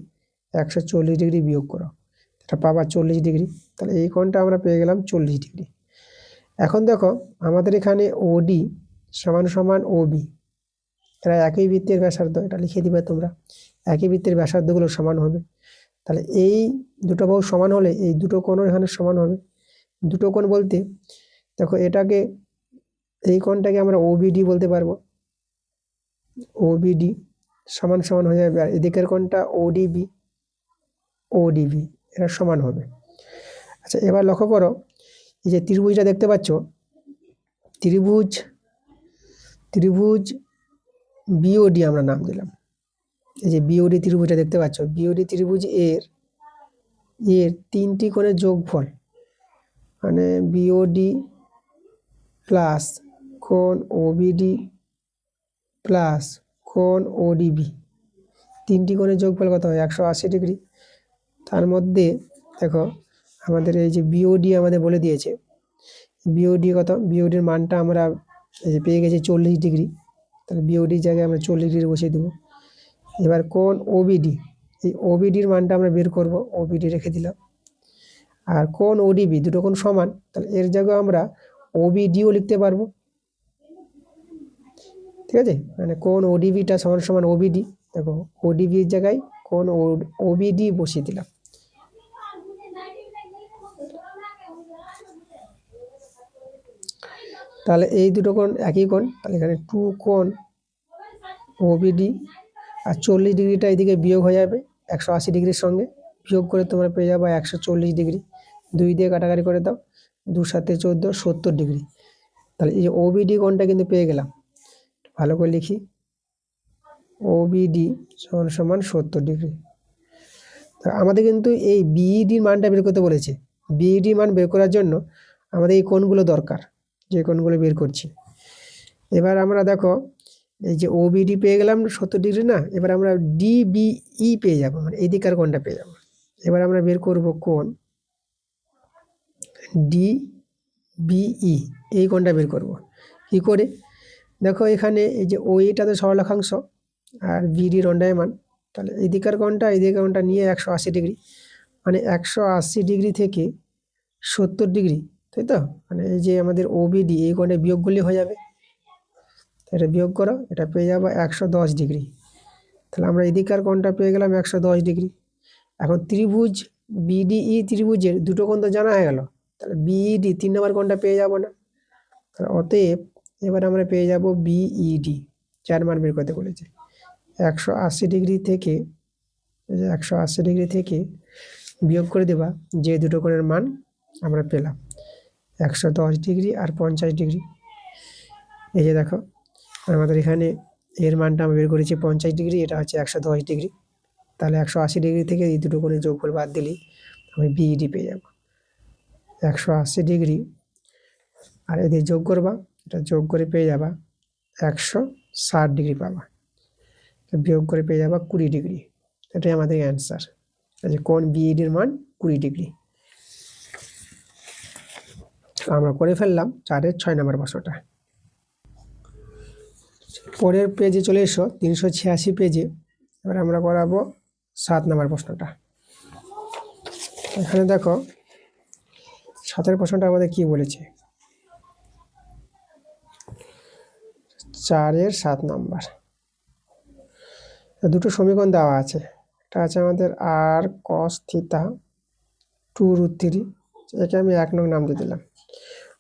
140 ডিগ্রি বিয়োগ করো, এটা পাবা 40 ডিগ্রি। তাহলে এই কোণটা আমরা পেয়ে গেলাম 40 ডিগ্রি। এখন দেখো আমাদের এখানে ওডি সমান সমান ওবি, এরা একই বৃত্তের ব্যাসার্ধ, এটা লিখে দিবে তোমরা, একই বৃত্তের ব্যাসার্ধগুলো সমান হবে। তাহলে এই দুটো বাহু সমান হলে এই দুটো কোণও এখানে সমান হবে। দুটো কোণ বলতে দেখো এটাকে, এই কোণটাকে আমরা ওবিডি বলতে পারবো, ওবিডি সমান সমান হয়ে যাবে, আর এদিকের কোণটা ওডিবি, ওডিবি এরা সমান হবে। আচ্ছা এবার লক্ষ্য করো, এই যে ত্রিভুজটা দেখতে পাচ্ছ, ত্রিভুজ বিওডি আমরা নাম দিলাম। এই যে বিওডি ত্রিভুজটা দেখতে পাচ্ছ, বিওডি ত্রিভুজ এর 3টি কোণের যোগফল, মানে বিওডি প্লাস কোণ ওবিডি প্লাস কোণ ওডিবি, তিনটি কোণের যোগফল কত হয় 180 ডিগ্রি। তার মধ্যে দেখো আমাদের এই যে বিওডি আমাদের বলে দিয়েছে, বিওডি কত, বিওডির মানটা আমরা এই যে পেয়ে গেছি 40 ডিগ্রি, তাহলে বিওডির জায়গায় আমরা 40 ডিগ্রি বসিয়ে দেবো। এবার কোণ ওবিডি, এই ওবিডির মানটা আমরা বের করব, ওবিডি রেখে দিলাম। আর কোণ ওডিবি দুটো কোণ সমান, তাহলে এর জায়গায় আমরা ওবিডিও লিখতে পারবো, ঠিক আছে। মানে কোণ ওডিবিটা সমান সমান ওবিডি, দেখো ওডিবির জায়গায় কোণ ওবিডি বসিয়ে দিলাম। তাহলে এই দুটো কোণ একই কোণ, তাহলে এখানে 2 কোণ ওবিডি, আর 40 ডিগ্রিটা এদিকে বিয়োগ হয়ে যাবে 180 ডিগ্রির সঙ্গে, বিয়োগ করে তোমরা পেয়ে যাবে 140 ডিগ্রি, 2 দিয়ে কাটাকাটি করে দাও, 2 7 14 70 ডিগ্রি। তাহলে এই যে ওবিডি কোণটা কিন্তু পেয়ে গেলাম, ভালো করে লিখি, ওবিডি সমান সমান 70 ডিগ্রি। আমাদের কিন্তু এই বিইডির মানটা বের করতে বলেছে, বিইডির মান বের করার জন্য আমাদের এই কোণগুলো দরকার, যে কোণগুলো বের করছি। এবার আমরা দেখো এই যে ওবিডি পেয়ে গেলাম 70 ডিগ্রি না, এবার আমরা ডিবিই পেয়ে যাব, মানে এই দিকার কোণটা পেয়ে যাব। এবার আমরা বের করব কোণ ডিবিই, এই কোণটা বের করব কি করে, দেখো এখানে এই যে ওইটা তো সরলরেখাংশ আর বিডি দণ্ডায়মান, তাহলে এই দিকার কোণটা এই দিকের কোণটা নিয়ে 180 ডিগ্রি, মানে 180 ডিগ্রি থেকে 70 ডিগ্রি, তাই তো, মানে এই যে আমাদের ওবিডি এই কোণে বিয়োগ করলে হয়ে যাবে, এটা বিয়োগ করো, এটা পেয়ে যাবো 110 ডিগ্রি। তাহলে আমরা এদিকার কোণটা পেয়ে গেলাম 110 ডিগ্রি। এখন ত্রিভুজ বিডিই ত্রিভুজের দুটো কোণ তো জানা হয়ে গেল, তাহলে বিইডি 3 নম্বর কোণটা পেয়ে যাব না, তাহলে অতএব এবার আমরা পেয়ে যাব বিইডি, 4 মান বের করতে বলেছে। 180 ডিগ্রি থেকে 180 ডিগ্রি থেকে বিয়োগ করে দেবা যে দুটো কোণের মান আমরা পেলাম, 110 ডিগ্রি আর 50 ডিগ্রি। এই যে দেখো আমাদের এখানে এর মানটা আমরা বের করেছি 50 ডিগ্রি, এটা হচ্ছে 110 ডিগ্রি, তাহলে 180 ডিগ্রি থেকে এই দুটো কোণের যোগফল বাদ দিলেই আমি বিইডি পেয়ে যাব। 180 ডিগ্রি আর এদের যোগ করবা, এটা যোগ করে পেয়ে যাবা 160 ডিগ্রি পাবা, বিয়োগ করে পেয়ে যাবা 20 ডিগ্রি, এটাই আমাদের অ্যান্সার। এই যে কোণ বিইডির মান 20 ডিগ্রি। আমরা করে ফেললাম 4-এর 6 নম্বর প্রশ্নটা। পরের পেজে চলে এসো 386 পেজে, এবার আমরা করাবো 7 নম্বর প্রশ্নটা। এখানে দেখো 7-এর প্রশ্নটা আমাদের কি বলেছে, 4-এর 7 নম্বর, দুটো সমীকরণ দেওয়া আছে, একটা আছে আমাদের আর কস থিটা 2√3, একে আমি 1 নং নাম দিয়ে দিলাম,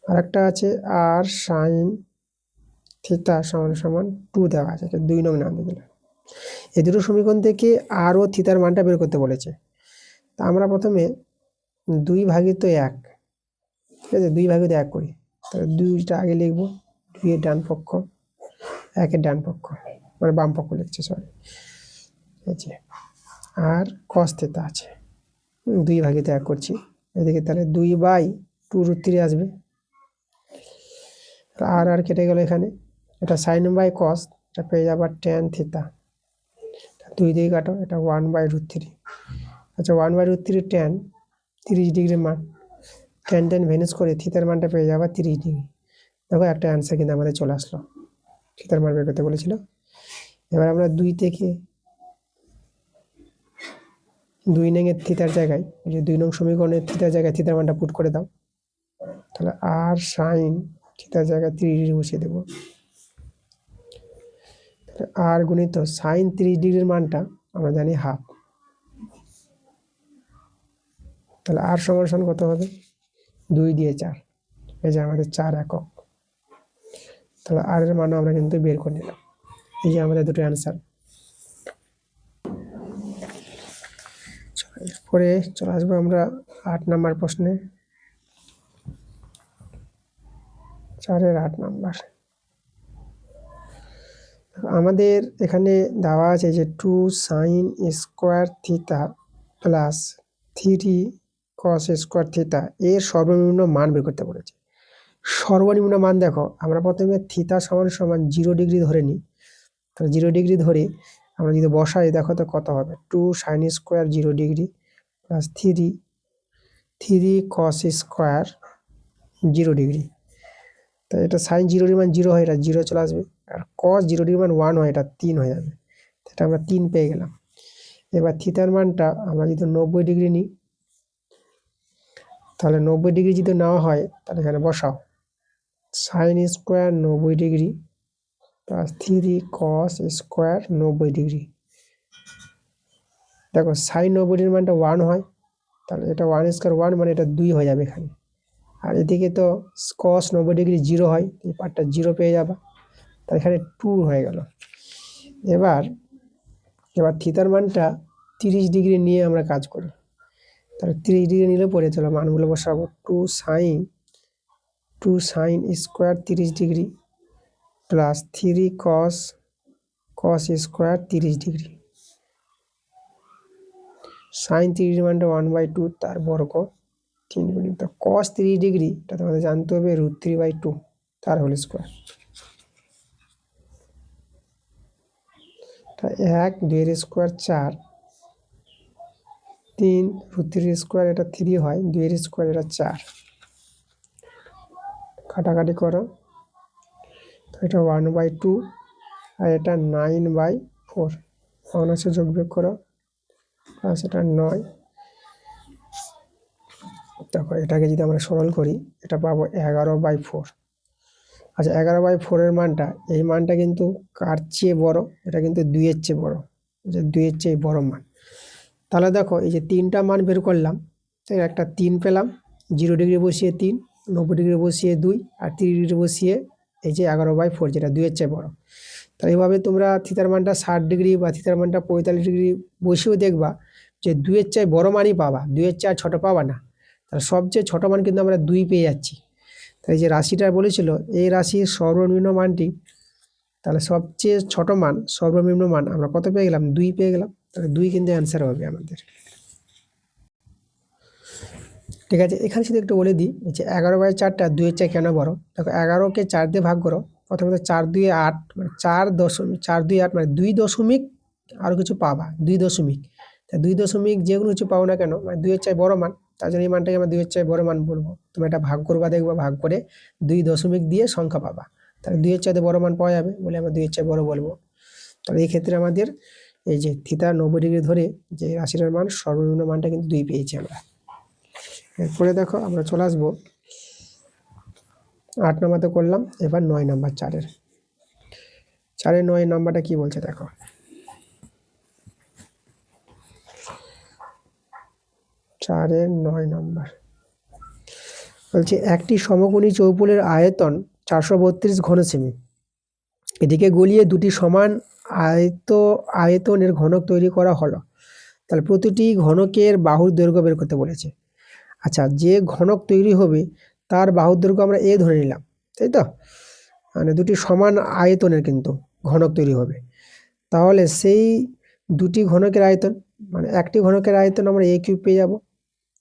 আর একটা আছে আর সাইন থিটা সমান সমান 2 দেওয়া আছে, 2 নং নাম দিয়ে দিলাম। এই দুটো সমীকরণ থেকে আর ও থিটার মানটা বের করতে বলেছে। তা আমরা প্রথমে 2/1, ঠিক আছে, 2/1 করি, তাহলে 2টা আগে লিখবো, 2-এর ডান পক্ষ, 1-এর ডান পক্ষ, মানে বাম পক্ষ লিখছে, সরি, এই যে আর কস থিটা আছে, 2/1 করছি এদিকে, তাহলে 2/2√3 আসবে, আর আর কেটে গেল এখানে, এটা সাইন বাই কস, এটা পেয়ে যাবে ট্যান থিটা, 2 দিয়ে কাটো, এটা 1/√3, আচ্ছা 1/√3 ট্যান 30 ডিগ্রির মান, ট্যান ট্যান ভেনিস করে থিটার মানটা পেয়ে যাবে 30 ডিগ্রি। দেখো একটা অ্যান্সার কিন্তু আমাদের চলে আসলো, থিটার মান বের করতে বলেছিল। এবার আমরা 2 থেকে 2 নংয়ের থিটার জায়গায়, যে 2 নং সমীকরণের থিটার জায়গায় থিটার মানটা পুট করে দাও, তাহলে আর সাইন থিটার জায়গায় 30 ডিগ্রি বসিয়ে দেবো, আর গুণিত সাইন 30 ডিগ্রির মানটা আমরা জানি হাফ, তাহলে আর সমান কত হবে, 2 দিয়ে 4, এই যে আমাদের 4 একক, তাহলে আর এর মান আমরা কিন্তু বের করে নিলাম। এই যে আমাদের দুটো অ্যান্সার। এরপরে চলে আসবো আমরা 8 নম্বর প্রশ্নে, 4-এর 8 নম্বর। আমাদের এখানে দেওয়া আছে যে 2 sine square theta plus 3 cos square theta এর সর্বনিম্ন মান বের করতে বলেছে। সর্বনিম্ন মান দেখো, আমরা প্রথমে থিতা সমান সমান 0 ডিগ্রি ধরে নিই। তাহলে 0 ডিগ্রি ধরে আমরা যদি বসাই দেখো তো কত হবে, 2 sin square 0 degree plus 3 cos square 0 degree. তাই এটা সাইন 0 ডিগ্রি মান 0 হয়, এটা 0 চলে আসবে, আর cos 0 ডিগ্রি মান 1 হয়, এটা 3 হয়ে যাবে। এটা আমরা 3 পেয়ে গেলাম। এবার থিতার মানটা আমরা যদি 90 ডিগ্রি নিই, তাহলে 90 ডিগ্রি যদি নেওয়া হয় তাহলে এখানে বসাও sine square 90 degree plus 3 cos square 90 degree. দেখো সাইন 90 ডিগ্রির মানটা 1 হয়, তাহলে এটা 1 স্কোয়ার 1 মানে এটা 2 হয়ে যাবে এখানে। আর এদিকে তো cos 90 ডিগ্রি 0 হয়, এই পার্টটা 0 পেয়ে যাবা, তাহলে এখানে 2 হয়ে গেল। এবার থিতার মানটা 30 ডিগ্রি নিয়ে আমরা কাজ করি। তাহলে 30 ডিগ্রি নিলে পরে চলো মানগুলো বসাবো, 2 sin square 30 degree plus 3 cos square 30 degree. Sine 30 মানটা 1/2 তার বর্গ 3 গুণিত তো cos 30 ডিগ্রি, এটা তোমাদের জানতে হবে √3/2 তার হোল স্কোয়ার। 1 2 এর স্কোয়ার 4, 3 √3 স্কোয়ার এটা 3 হয়, 2 এর স্কোয়ার এটা 4, কাটাকাটি করো, তো এটা 1/2 আর এটা 9/4, ভগ্নাংশে যোগ বিয়োগ করো প্লাস এটা 9। দেখো এটাকে যদি আমরা সরল করি এটা পাবো 11/4। আচ্ছা 11/4 এর মানটা, এই মানটা কিন্তু কার চেয়ে বড়, এটা কিন্তু 2 এর চেয়ে বড়, যে 2 এর চেয়ে বড় মান। তাহলে দেখো এই যে 3টা মান বের করলাম, তো একটা 3 পেলাম, 0 ডিগ্রি বসিয়ে 3, 90 ডিগ্রি বসিয়ে 2 আর 30 ডিগ্রি বসিয়ে এই যে 11/4 যেটা 2 এর চেয়ে বড়। তাহলে এইভাবে তোমরা থিতার মানটা 60 ডিগ্রি বা থিতার মানটা 45 ডিগ্রি বসিয়েও দেখবা যে 2 এর চেয়ে বড় মানই পাবা, 2 এর চেয়ে ছোট পাবা না। তাহলে সবচেয়ে ছোট মান কিন্তু আমরা 2 পেয়ে যাচ্ছি। তাই যে রাশিটা বলেছিল এই রাশির সর্বনিম্ন মানটি, তাহলে সবচেয়ে ছোট মান সর্বনিম্ন মান আমরা কত পেয়ে গেলাম, 2 পেয়ে গেলাম। তাহলে 2 কিন্তু অ্যান্সার হবে আমাদের। ঠিক আছে, এখানে শুধু একটু বলে দিই যে 11/4টা 2 এর চেয়ে কেন বড়। দেখো 11কে 4 দিয়ে ভাগ করো, প্রথমে 4 2 8 মানে 4 2 8 মানে 2 দশমিক আরও কিছু পাবা, 2 দশমিক। তা 2 দশমিক যে কোনো কিছু পাও না কেন মানে 2 এর চেয়ে বড় মান, তার জন্য এই মানটাকে আমরা 2 এর চেয়ে বড় মান বলবো। তুমি এটা ভাগ করবা, দেখবা ভাগ করে 2 দশমিক দিয়ে সংখ্যা পাবা, তাহলে 2 এর চাইতে বড় মান পাওয়া যাবে বলে আমরা 2 এর চেয়ে বড় বলবো। তাহলে এই ক্ষেত্রে আমাদের এই যে থিতা 90 ডিগ্রি ধরে যে রাশিটার মান সর্বনিম্ন মানটা কিন্তু 2 পেয়েছি আমরা। এরপরে দেখো আমরা চলে আসবো 8 নাম্বারতে করলাম, এবার 9 নাম্বার 4-এর 9 নাম্বারটা কি বলছে দেখো, 4-এর 9 নাম্বার বলছে একটি সমকোণী চৌপলের আয়তন 432 ঘন সেমি, এটিকে গলিয়ে দুটি সমান আয়তনের ঘনক তৈরি করা হলো। তাহলে প্রতিটি ঘনকের বাহুর দৈর্ঘ্য বের করতে বলেছে। আচ্ছা যে ঘনক তৈরি হবে তার বাহুর দৈর্ঘ্য আমরা এ ধরে নিলাম, তাই তো, মানে দুটি সমান আয়তনের কিন্তু ঘনক তৈরি হবে। তাহলে সেই দুটি ঘনকের আয়তন মানে একটি ঘনকের আয়তন আমরা a³ পেয়ে যাব।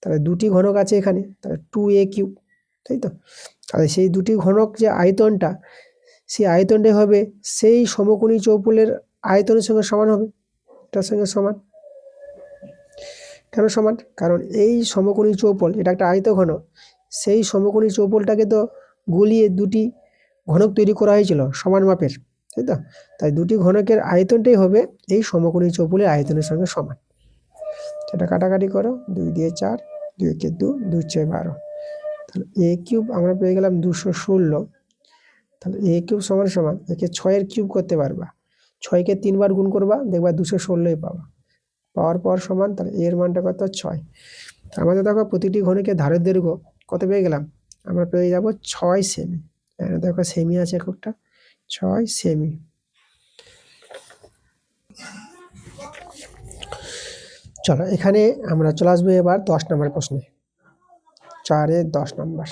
তাহলে দুটি ঘনক আছে এখানে, তাহলে 2a³, তাই তো। তাহলে সেই দুটি ঘনক যে আয়তনটা, সেই আয়তনটাই হবে সেই সমকোণী চৌপলের আয়তনের সঙ্গে সমান হবে, এটার সঙ্গে সমান। কেন সমান? কারণ এই সমকোণী চৌপল এটা একটা আয়তঘন, সেই সমকোণী চৌপলটাকে তো গলিয়ে দুটি ঘনক তৈরি করা হয়েছিল সমান মাপের, তাই তো। তাই দুটি ঘনকের আয়তনটাই হবে এই সমকোণী চৌপলের আয়তনের সঙ্গে সমান। সেটা কাটাকাটি করো, 2 দিয়ে 4, 2 কে 2, 2 6 12। তাহলে a³ আমরা পেয়ে গেলাম 216। তাহলে a³ সমান সমান একে 6-এর কিউব করতে পারবা, 6কে 3 বার গুণ করবা দেখবা 216ই পাবা, পাওয়ার পর সমান, তাহলে এর মানটা কত 6। আমাদের দেখো প্রতিটি ঘনকের ধারের দৈর্ঘ্য কত পেয়ে গেলাম, আমরা পেয়ে যাব 6 সেমি। দেখো সেমি আছে একটা, 6 সেমি। চলো এখানে আমরা চলে আসবো এবার 10 নম্বর প্রশ্নে, 4-এর 10 নম্বর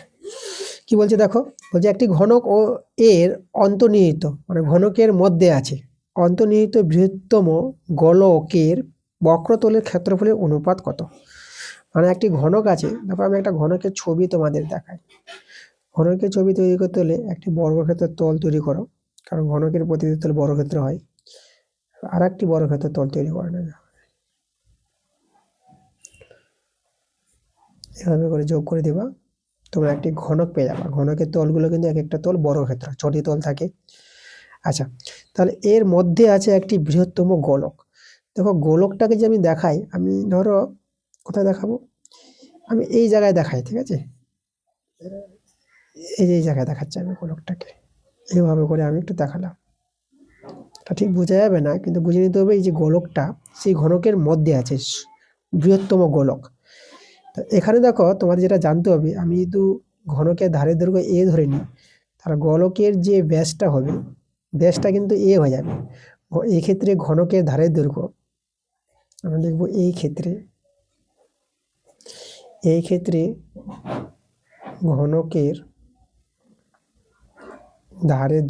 কি বলছে দেখো, বলছে একটি ঘনক ও এর অন্তর্নিহিত মানে ঘনকের মধ্যে আছে অন্তর্নিহিত বৃহত্তম গোলকের বক্রতলের ক্ষেত্রফলের অনুপাত কত। মানে একটি ঘনক আছে, দেখো আমি একটা ঘনকের ছবি তোমাদের দেখাই, ঘনকের ছবি তৈরি করতে হলে একটি বর্গক্ষেত্রের তল তৈরি করো, কারণ ঘনকের প্রতিটি তল বর্গক্ষেত্র হয়। আর একটি বর্গক্ষেত্রের তল তৈরি করে নেবে, এভাবে করে যোগ করে দিবা, তোমরা একটি ঘনক পেয়ে যাবা। ঘনকের তলগুলো কিন্তু এক একটা তল বর্গক্ষেত্র, 6টি তল থাকে। আচ্ছা, তাহলে এর মধ্যে আছে একটি বৃহত্তম গোলক। দেখো গোলকটাকে যে আমি দেখাই, আমি ধরো কোথায় দেখাবো, আমি এই জায়গায় দেখাই, ঠিক আছে, এই জায়গায় দেখাচ্ছি আমি গোলকটাকে, এইভাবে করে আমি একটু দেখালাম। তা ঠিক বোঝা যাবে না, কিন্তু বুঝে নিতে হবে এই যে গোলকটা সেই ঘনকের মধ্যে আছে, বৃহত্তম গোলক। তো এখানে দেখো তোমাদের যেটা জানতে হবে, আমি যদি ঘনকের ধারের দৈর্ঘ্য এ ধরে নিই, তাহলে গোলকের যে ব্যাসটা হবে, ব্যাসটা কিন্তু এ হয়ে যাবে। এই ক্ষেত্রে ঘনকের ধারের দৈর্ঘ্য আমরা লিখব, এই ক্ষেত্রে ঘনকের ধারের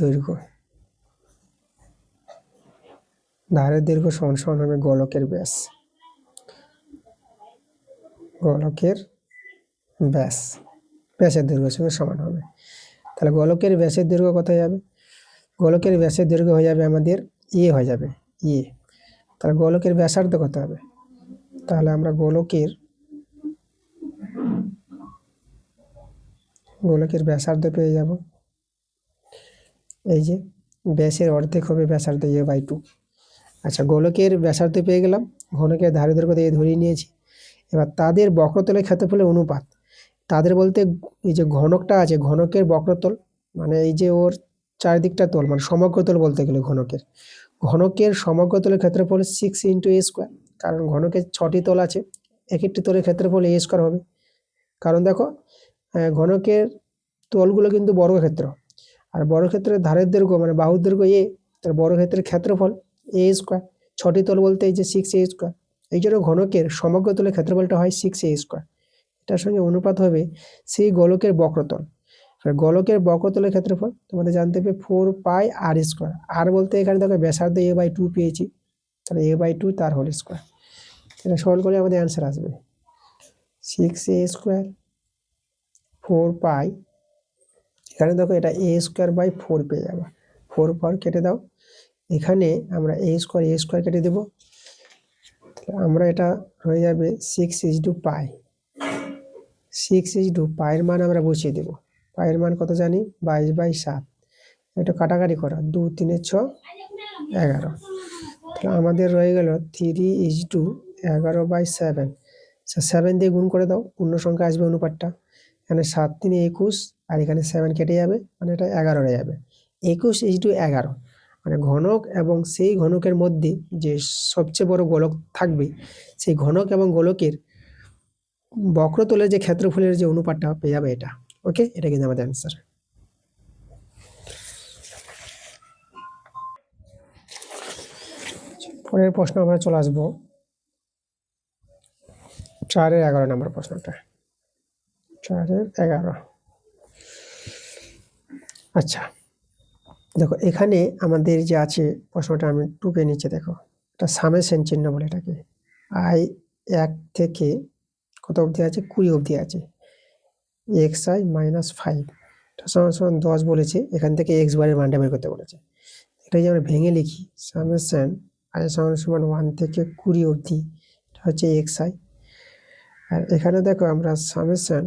দৈর্ঘ্য সমান সমান হবে গোলকের ব্যাস। গোলকের ব্যাসের দৈর্ঘ্যের সঙ্গে সমান হবে। তাহলে গোলকের ব্যাসের দৈর্ঘ্য কোথায় যাবে? গোলকের ব্যাসের দৈর্ঘ্য হয়ে যাবে আমাদের হয়ে যাবে তাহলে গোলকের ব্যাসার্ধ কত হবে? তাহলে আমরা গোলকের ব্যাসার্ধ পেয়ে যাব, এই যে ব্যাসের অর্ধেক হবে ব্যাসার্ধ a/2। আচ্ছা, গোলকের ব্যাসার্ধ পেয়ে গেলাম, ঘনকের ধারের দৈর্ঘ্য দিয়ে ধরিয়ে নিয়েছি। এবার তাদের বক্রতলের ক্ষেত্রফলের অনুপাত, তাদের বলতে এই যে ঘনকটা আছে, ঘনকের বক্রতল মানে এই যে ওর চারিদিকটা তল, মানে সমগ্র তল বলতে গেলে ঘনকের সমগ্র তলের ক্ষেত্রফল 6 × a², কারণ ঘনকের 6টি তল আছে, এক একটি তলের ক্ষেত্রফল a² হবে। কারণ দেখো ঘনকের তলগুলো কিন্তু বর্গক্ষেত্র, আর বর্গক্ষেত্রের ধারের দৈর্ঘ্য মানে বাহুর দৈর্ঘ্য তার বর্গক্ষেত্রের ক্ষেত্রফল a²। 6টি তল বলতে এই যে 6a², এই জন্য ঘনকের সমগ্র তলের ক্ষেত্রফলটা হয় 6a²। এটার সঙ্গে অনুপাত হবে সেই গোলকের বক্রতল। গোলকের বক্রতলের ক্ষেত্রফল তোমাদের জানতে হবে 4πr²। আর বলতে এখানে দেখো ব্যাসার্ধ a/2 পেয়েছি, তাহলে a/2 তার হোল স্কোয়ার। এটা সরল করে আমাদের অ্যান্সার আসবে 6a², 4π, এখানে দেখো এটা a²/4 পেয়ে যাবে, 4 পর কেটে দাও, এখানে আমরা a² কেটে দেবো, আমরা এটা হয়ে যাবে 6π। 6π এর মান আমরা বসিয়ে দেবো। পায়ের মান কত জানি, 22/7। এটা কাটাকাটি করা, 2 3 6 11। তাহলে আমাদের রয়ে গেল 3:11/7। 7 দিয়ে গুণ করে দাও, পূর্ণ সংখ্যা আসবে অনুপাতটা। এখানে 7 3 21, আর এখানে 7 কেটে যাবে, মানে এটা 11 হয়ে যাবে। 21:11, মানে ঘনক এবং সেই ঘনকের মধ্যে যে সবচেয়ে বড় গোলক থাকবে, সেই ঘনক এবং গোলকের বক্রতলের যে ক্ষেত্রফলের যে অনুপাতটা পেয়ে যাবে এটা। ওকে, এটা কিন্তু আমাদের অ্যান্সার। পরের প্রশ্ন আমরা চলে আসবো 4-11 নম্বর প্রশ্নটা। 4-11। আচ্ছা, দেখো এখানে আমাদের যে আছে প্রশ্নটা আমি টুকে নিচে দেখো, এটা সামেশন চিহ্ন বলে এটাকে। i1 থেকে কত অবধি আছে, 20 অবধি আছে। xi - 5 সমান 10 বলেছে, এখান থেকে x বারের মানটা বের করতে বলেছে। এটা যদি আমরা ভেঙে লিখি, সামেশন i সমান 1 থেকে 20 অবধি, এটা হচ্ছে xi। আর এখানে দেখো আমরা সামেশন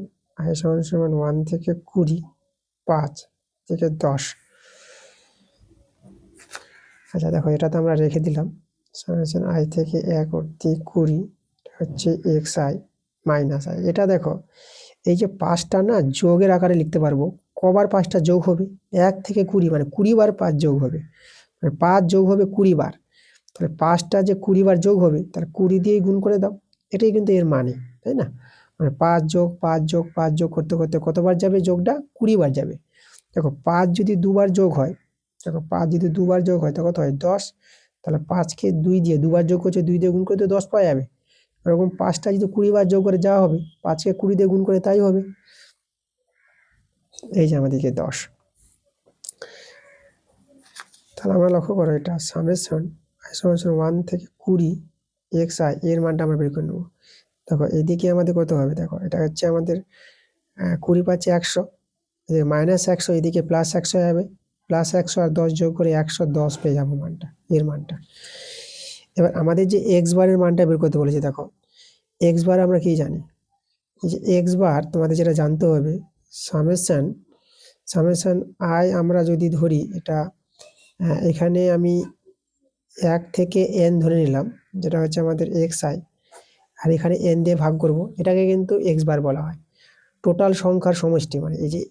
i সমান 1 থেকে 20, 5 থেকে 10। আচ্ছা দেখো, এটা তো আমরা রেখে দিলাম, সামেশন i থেকে 1 অবধি 20, এটা হচ্ছে xi - i। এটা দেখো এই যে 5টা না যোগের আকারে লিখতে পারবো। কবার 5টা যোগ হবে? 1 থেকে 20, মানে 20 বার 5 যোগ হবে, মানে 5 যোগ হবে 20 বার। তাহলে 5টা যে 20 বার যোগ হবে, তাহলে 20 দিয়ে গুণ করে দাও, এটাই কিন্তু এর মানে, তাই না? মানে 5 যোগ 5 যোগ 5 যোগ করতে করতে কতবার যাবে যোগটা? 20 বার যাবে। দেখো 5 যদি দুবার যোগ হয়, দেখো 5 যদি দুবার যোগ হয়, তো কত হয়? 10। তাহলে 5কে 2 দিয়ে দুবার যোগ করছে, 2 দিয়ে গুণ করতে 10 পাওয়া যাবে। এরকম 5টা যদি 20 বার যোগ করে যাওয়া হবে, 5কে 20 দিয়ে গুণ করে তাই হবে। এই যে আমাদেরকে 10। তাহলে আমরা লক্ষ্য করো, এটা সামেশন i সমান 1 থেকে 20 xi এর মানটা আমরা বের করে নেব। দেখো এদিকে আমাদের কত হবে, দেখো এটা হচ্ছে আমাদের 20 × 100, -100 এদিকে +100 হবে, +100 আর 10 যোগ করে 110 পেয়ে যাবো মানটা, এর মানটা। এবার আমাদের যে এক্স বারের মানটা বের করতে বলেছে, দেখো এক্স বার আমরা কি জানি, এই যে এক্স বার তোমাদের যেটা জানতে হবে, সামেশন আই আমরা যদি ধরি এটা, এখানে আমি 1 থেকে n ধরে নিলাম, যেটা হচ্ছে আমাদের এক্স আই, আর এখানে n দিয়ে ভাগ করব, এটাকে কিন্তু এক্স বার বলা হয়। টোটাল সংখ্যার সমষ্টি, মানে এই যে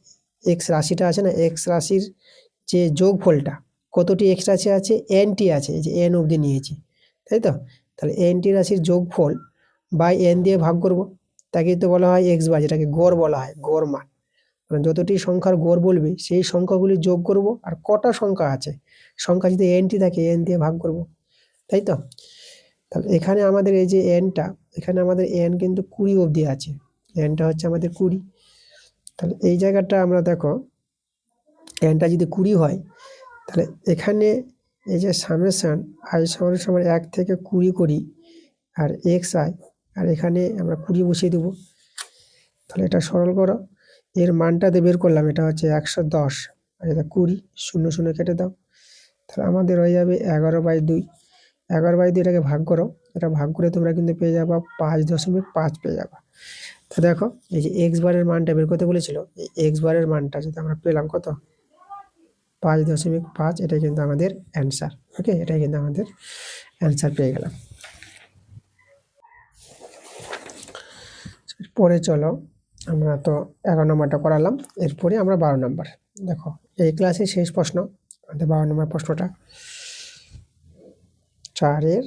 এক্স রাশিটা আছে না, এক্স রাশির যে যোগফলটা, কতটি এক্স রাশি আছে, এনটি আছে, এই যে এন অবধি নিয়েছি, তাই তো। তাহলে এনটি রাশির যোগফল বাই এন দিয়ে ভাগ করব, তাকে তো বলা হয় এক্স বার, যেটাকে গড় বলা হয়, গড় মান। মানে যতটি সংখ্যার গড় বলবে সেই সংখ্যাগুলি যোগ করব, আর কটা সংখ্যা আছে, সংখ্যা যদি এনটি থাকে এন দিয়ে ভাগ করব, তাই তো। তাহলে এখানে আমাদের এই যে এনটা, এখানে আমাদের এন কিন্তু 20 অবধি আছে, এনটা হচ্ছে আমাদের 20। তাহলে এই জায়গাটা আমরা দেখো, এনটা যদি 20 হয়, তাহলে এখানে এই যে সামেশন আই সমান 1 থেকে 20 করি, আর এক্স আই, আর এখানে আমরা 20 বসিয়ে দেবো। তাহলে এটা সরল করো, এর মানটা বের করলাম, এটা হচ্ছে 110, আর এটা 20, 0 0 কেটে দাও, তাহলে আমাদের হয়ে যাবে 11/2। 11/2 এটাকে ভাগ করো, এটা ভাগ করে তোমরা কিন্তু পেয়ে যাবা 5.5 পেয়ে যাবা। তো দেখো এই যে এক্স বারের মানটা বের করতে বলেছিল, এই এক্স বারের মানটা যদি আমরা পেলাম কত, 5.5, এটাই কিন্তু আমাদের অ্যান্সার। ওকে, এটাই কিন্তু আমাদের অ্যান্সার পেয়ে গেলাম। পরে চলো, আমরা তো 11 নম্বরটা করালাম, এরপরে আমরা 12 নম্বর। দেখো এই ক্লাসের শেষ প্রশ্ন, আমাদের 12 নম্বর প্রশ্নটা, 4-এর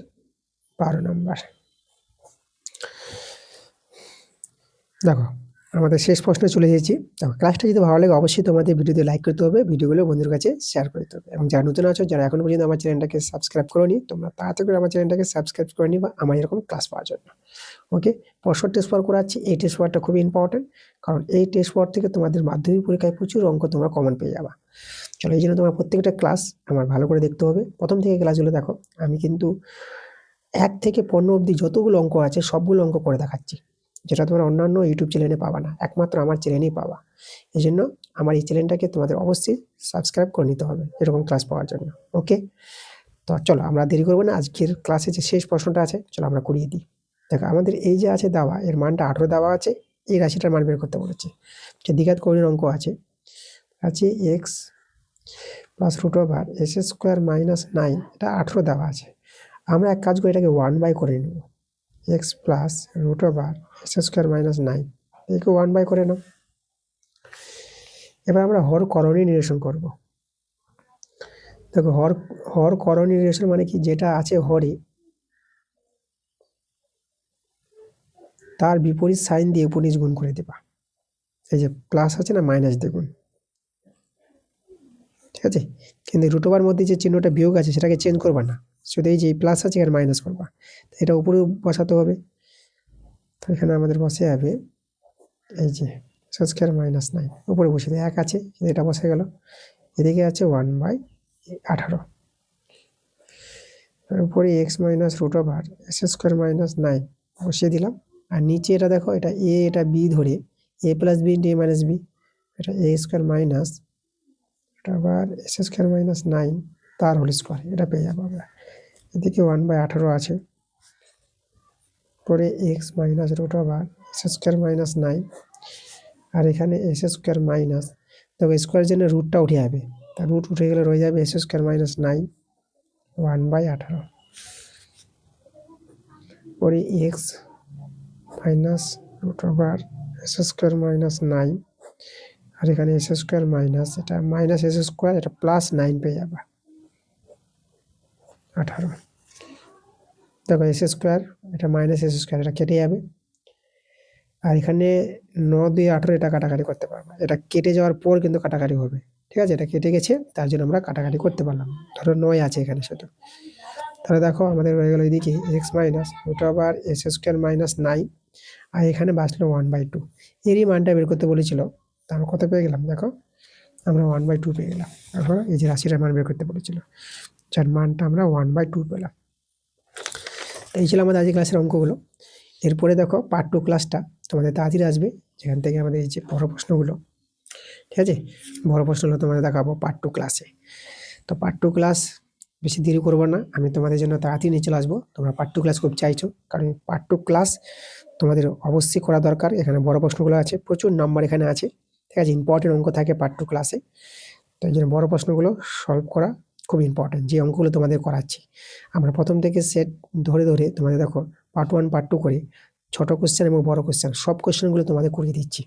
12 নম্বর। দেখো আমাদের শেষ প্রশ্নে চলে এসেছি। দেখো ক্লাসটা যদি ভালো লাগে অবশ্যই তোমাদের ভিডিওতে লাইক করতে হবে, ভিডিওগুলো বন্ধুদের কাছে শেয়ার করতে হবে, এবং যারা নতুন আছো, যারা এখনো পর্যন্ত আমার চ্যানেলটাকে সাবস্ক্রাইব করোনি, তোমরা তাড়াতাড়ি করে আমার চ্যানেলটাকে সাবস্ক্রাইব করে নিবা আমার এরকম ক্লাস পাওয়ার জন্য। ওকে, পরশু টেস্ট পেপার করাচ্ছি, এই টেস্ট পেপারটা খুবই ইম্পর্টেন্ট, কারণ এই টেস্ট পেপার থেকে তোমাদের মাধ্যমিক পরীক্ষায় প্রচুর অঙ্ক তোমরা কমন পেয়ে যাবা। চলো, এই জন্য তোমার প্রত্যেকটা ক্লাস আমার ভালো করে দেখতে হবে। প্রথম থেকে ক্লাসগুলো দেখো, আমি কিন্তু 1 থেকে 15 অবধি যতগুলো অঙ্ক আছে সবগুলো অঙ্ক করে দেখাচ্ছি, যেটা তোমরা অন্যান্য ইউটিউব চ্যানেলে পাবা না, একমাত্র আমার চ্যানেলেই পাবা। এই জন্য আমার এই চ্যানেলটাকে তোমাদের অবশ্যই সাবস্ক্রাইব করে নিতে হবে এরকম ক্লাস পাওয়ার জন্য। ওকে, তো চলো আমরা দেরি করবো না, আজকের ক্লাসে যে শেষ প্রশ্নটা আছে চলো আমরা করিয়ে দিই। দেখো আমাদের এই যে আছে দেওয়া, এর মানটা 18 দেওয়া আছে, এই রাশিটার মান বের করতে বলেছে। যে দ্বিঘাত কর্ণীয় অঙ্ক আছে এক্স প্লাস √s² - 9, এটা 18 দেওয়া আছে। আমরা এক কাজ করি, এটাকে 1/, করে নেব, এক্স প্লাস √s² - 9, একে 1/, করে নাও। এবার আমরা হর করণীয় নিরসন করব। দেখো হর করণীয় নিরসন মানে কি, যেটা আছে হরে তার বিপরীত সাইন দিয়ে উপনিষ গুণ করে দেবা। এই যে প্লাস আছে না, মাইনাস দেখুন, ঠিক আছে। কিন্তু √, মধ্যে যে চিহ্নটা বিয়োগ আছে সেটাকে চেঞ্জ করবা না, শুধু এই যে প্লাস আছে আর মাইনাস করবা, এটা উপরে বসাতে হবে। তো এখানে আমাদের বসে যাবে এই যে s² - 9, উপরে বসে দেয়, 1 আছে, এটা বসে গেল। এদিকে আছে 1/18, উপরে x - √s² - 9 বসিয়ে দিলাম। আর নিচে এটা দেখো, এটা a, এটা b ধরে a + b × a - b, এটা a² মাইনাস, এটা আবার s² - 9 তার হোল স্কোয়ার, এটা পেয়ে যাবো আমরা। এদিকে 1/18 আছে, পরে x - √s² - 9, আর এখানে s² মাইনাস, দেখো স্কোয়ার জন্য রুটটা উঠে যাবে, তার রুট উঠে গেলে রয়ে যাবে s² - 9 1/18, পরে x - √s² - 9, আর এখানে s² মাইনাস, এটা মাইনাস s², এটা +9 পেয়ে যাবে 18। দেখো s², এটা মাইনাস s², এটা কেটে যাবে, আর এখানে 9 দিয়ে 18 এটা কাটাকাটি করতে পারবো, এটা কেটে যাওয়ার পর কিন্তু কাটাকাটি হবে, ঠিক আছে, এটা কেটে গেছে তার জন্য আমরা কাটাকাটি করতে পারলাম, ধরো 9 আছে এখানে শুধু। তাহলে দেখো আমাদের হয়ে গেল এদিকে x - √s² - 9, আর এখানে বাঁচলো 1/2, এরই মানটা বের করতে বলেছিল। তা আমরা কত পেয়ে গেলাম, দেখো আমরা 1/2 পেয়ে গেলাম। তারপর এই যে রাশিটার মান বের করতে বলেছিল, যার মানটা আমরা 1/2 পেলাম। এই ছিল আমাদের আজকের ক্লাসের অঙ্কগুলো। এরপরে দেখো পার্ট 2 ক্লাসটা তোমাদের তাড়াতাড়ি আসবে, যেখান থেকে আমাদের এই যে বড় প্রশ্নগুলো ঠিক আছে। বড় প্রশ্নগুলো তোমাদের দেখাবো পার্ট 2 ক্লাসে। তো পার্ট 2 ক্লাস বেশি দেরি করবো না, আমি তোমাদের জন্য তাড়াতাড়ি নিয়ে চলে আসবো। তোমরা পার্ট 2 ক্লাস খুব চাইছো, কারণ পার্ট 2 ক্লাস তোমাদের অবশ্যই করা দরকার। এখানে বড় প্রশ্নগুলো আছে, প্রচুর নাম্বার এখানে আছে, ঠিক আছে। ইম্পর্টেন্ট অঙ্ক থাকে পার্ট 2 ক্লাসে, তো এই জন্য বড় প্রশ্নগুলো সলভ করা খুব ইম্পর্টেন্ট। যে অঙ্কগুলো তোমাদের করাচ্ছি আমরা প্রথম থেকে সেট ধরে ধরে তোমাদের দেখো পার্ট 1 পার্ট 2 করে ছোট কোশ্চেন এবং বড় কোশ্চেন সব কোশ্চেনগুলো তোমাদের করিয়ে দিচ্ছি।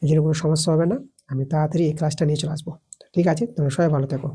এই জন্য কোনো সমস্যা হবে না, আমি তাড়াতাড়ি এই ক্লাসটা নিয়ে চলে আসবো। ঠিক আছে, তোমরা সবাই ভালো থেকো।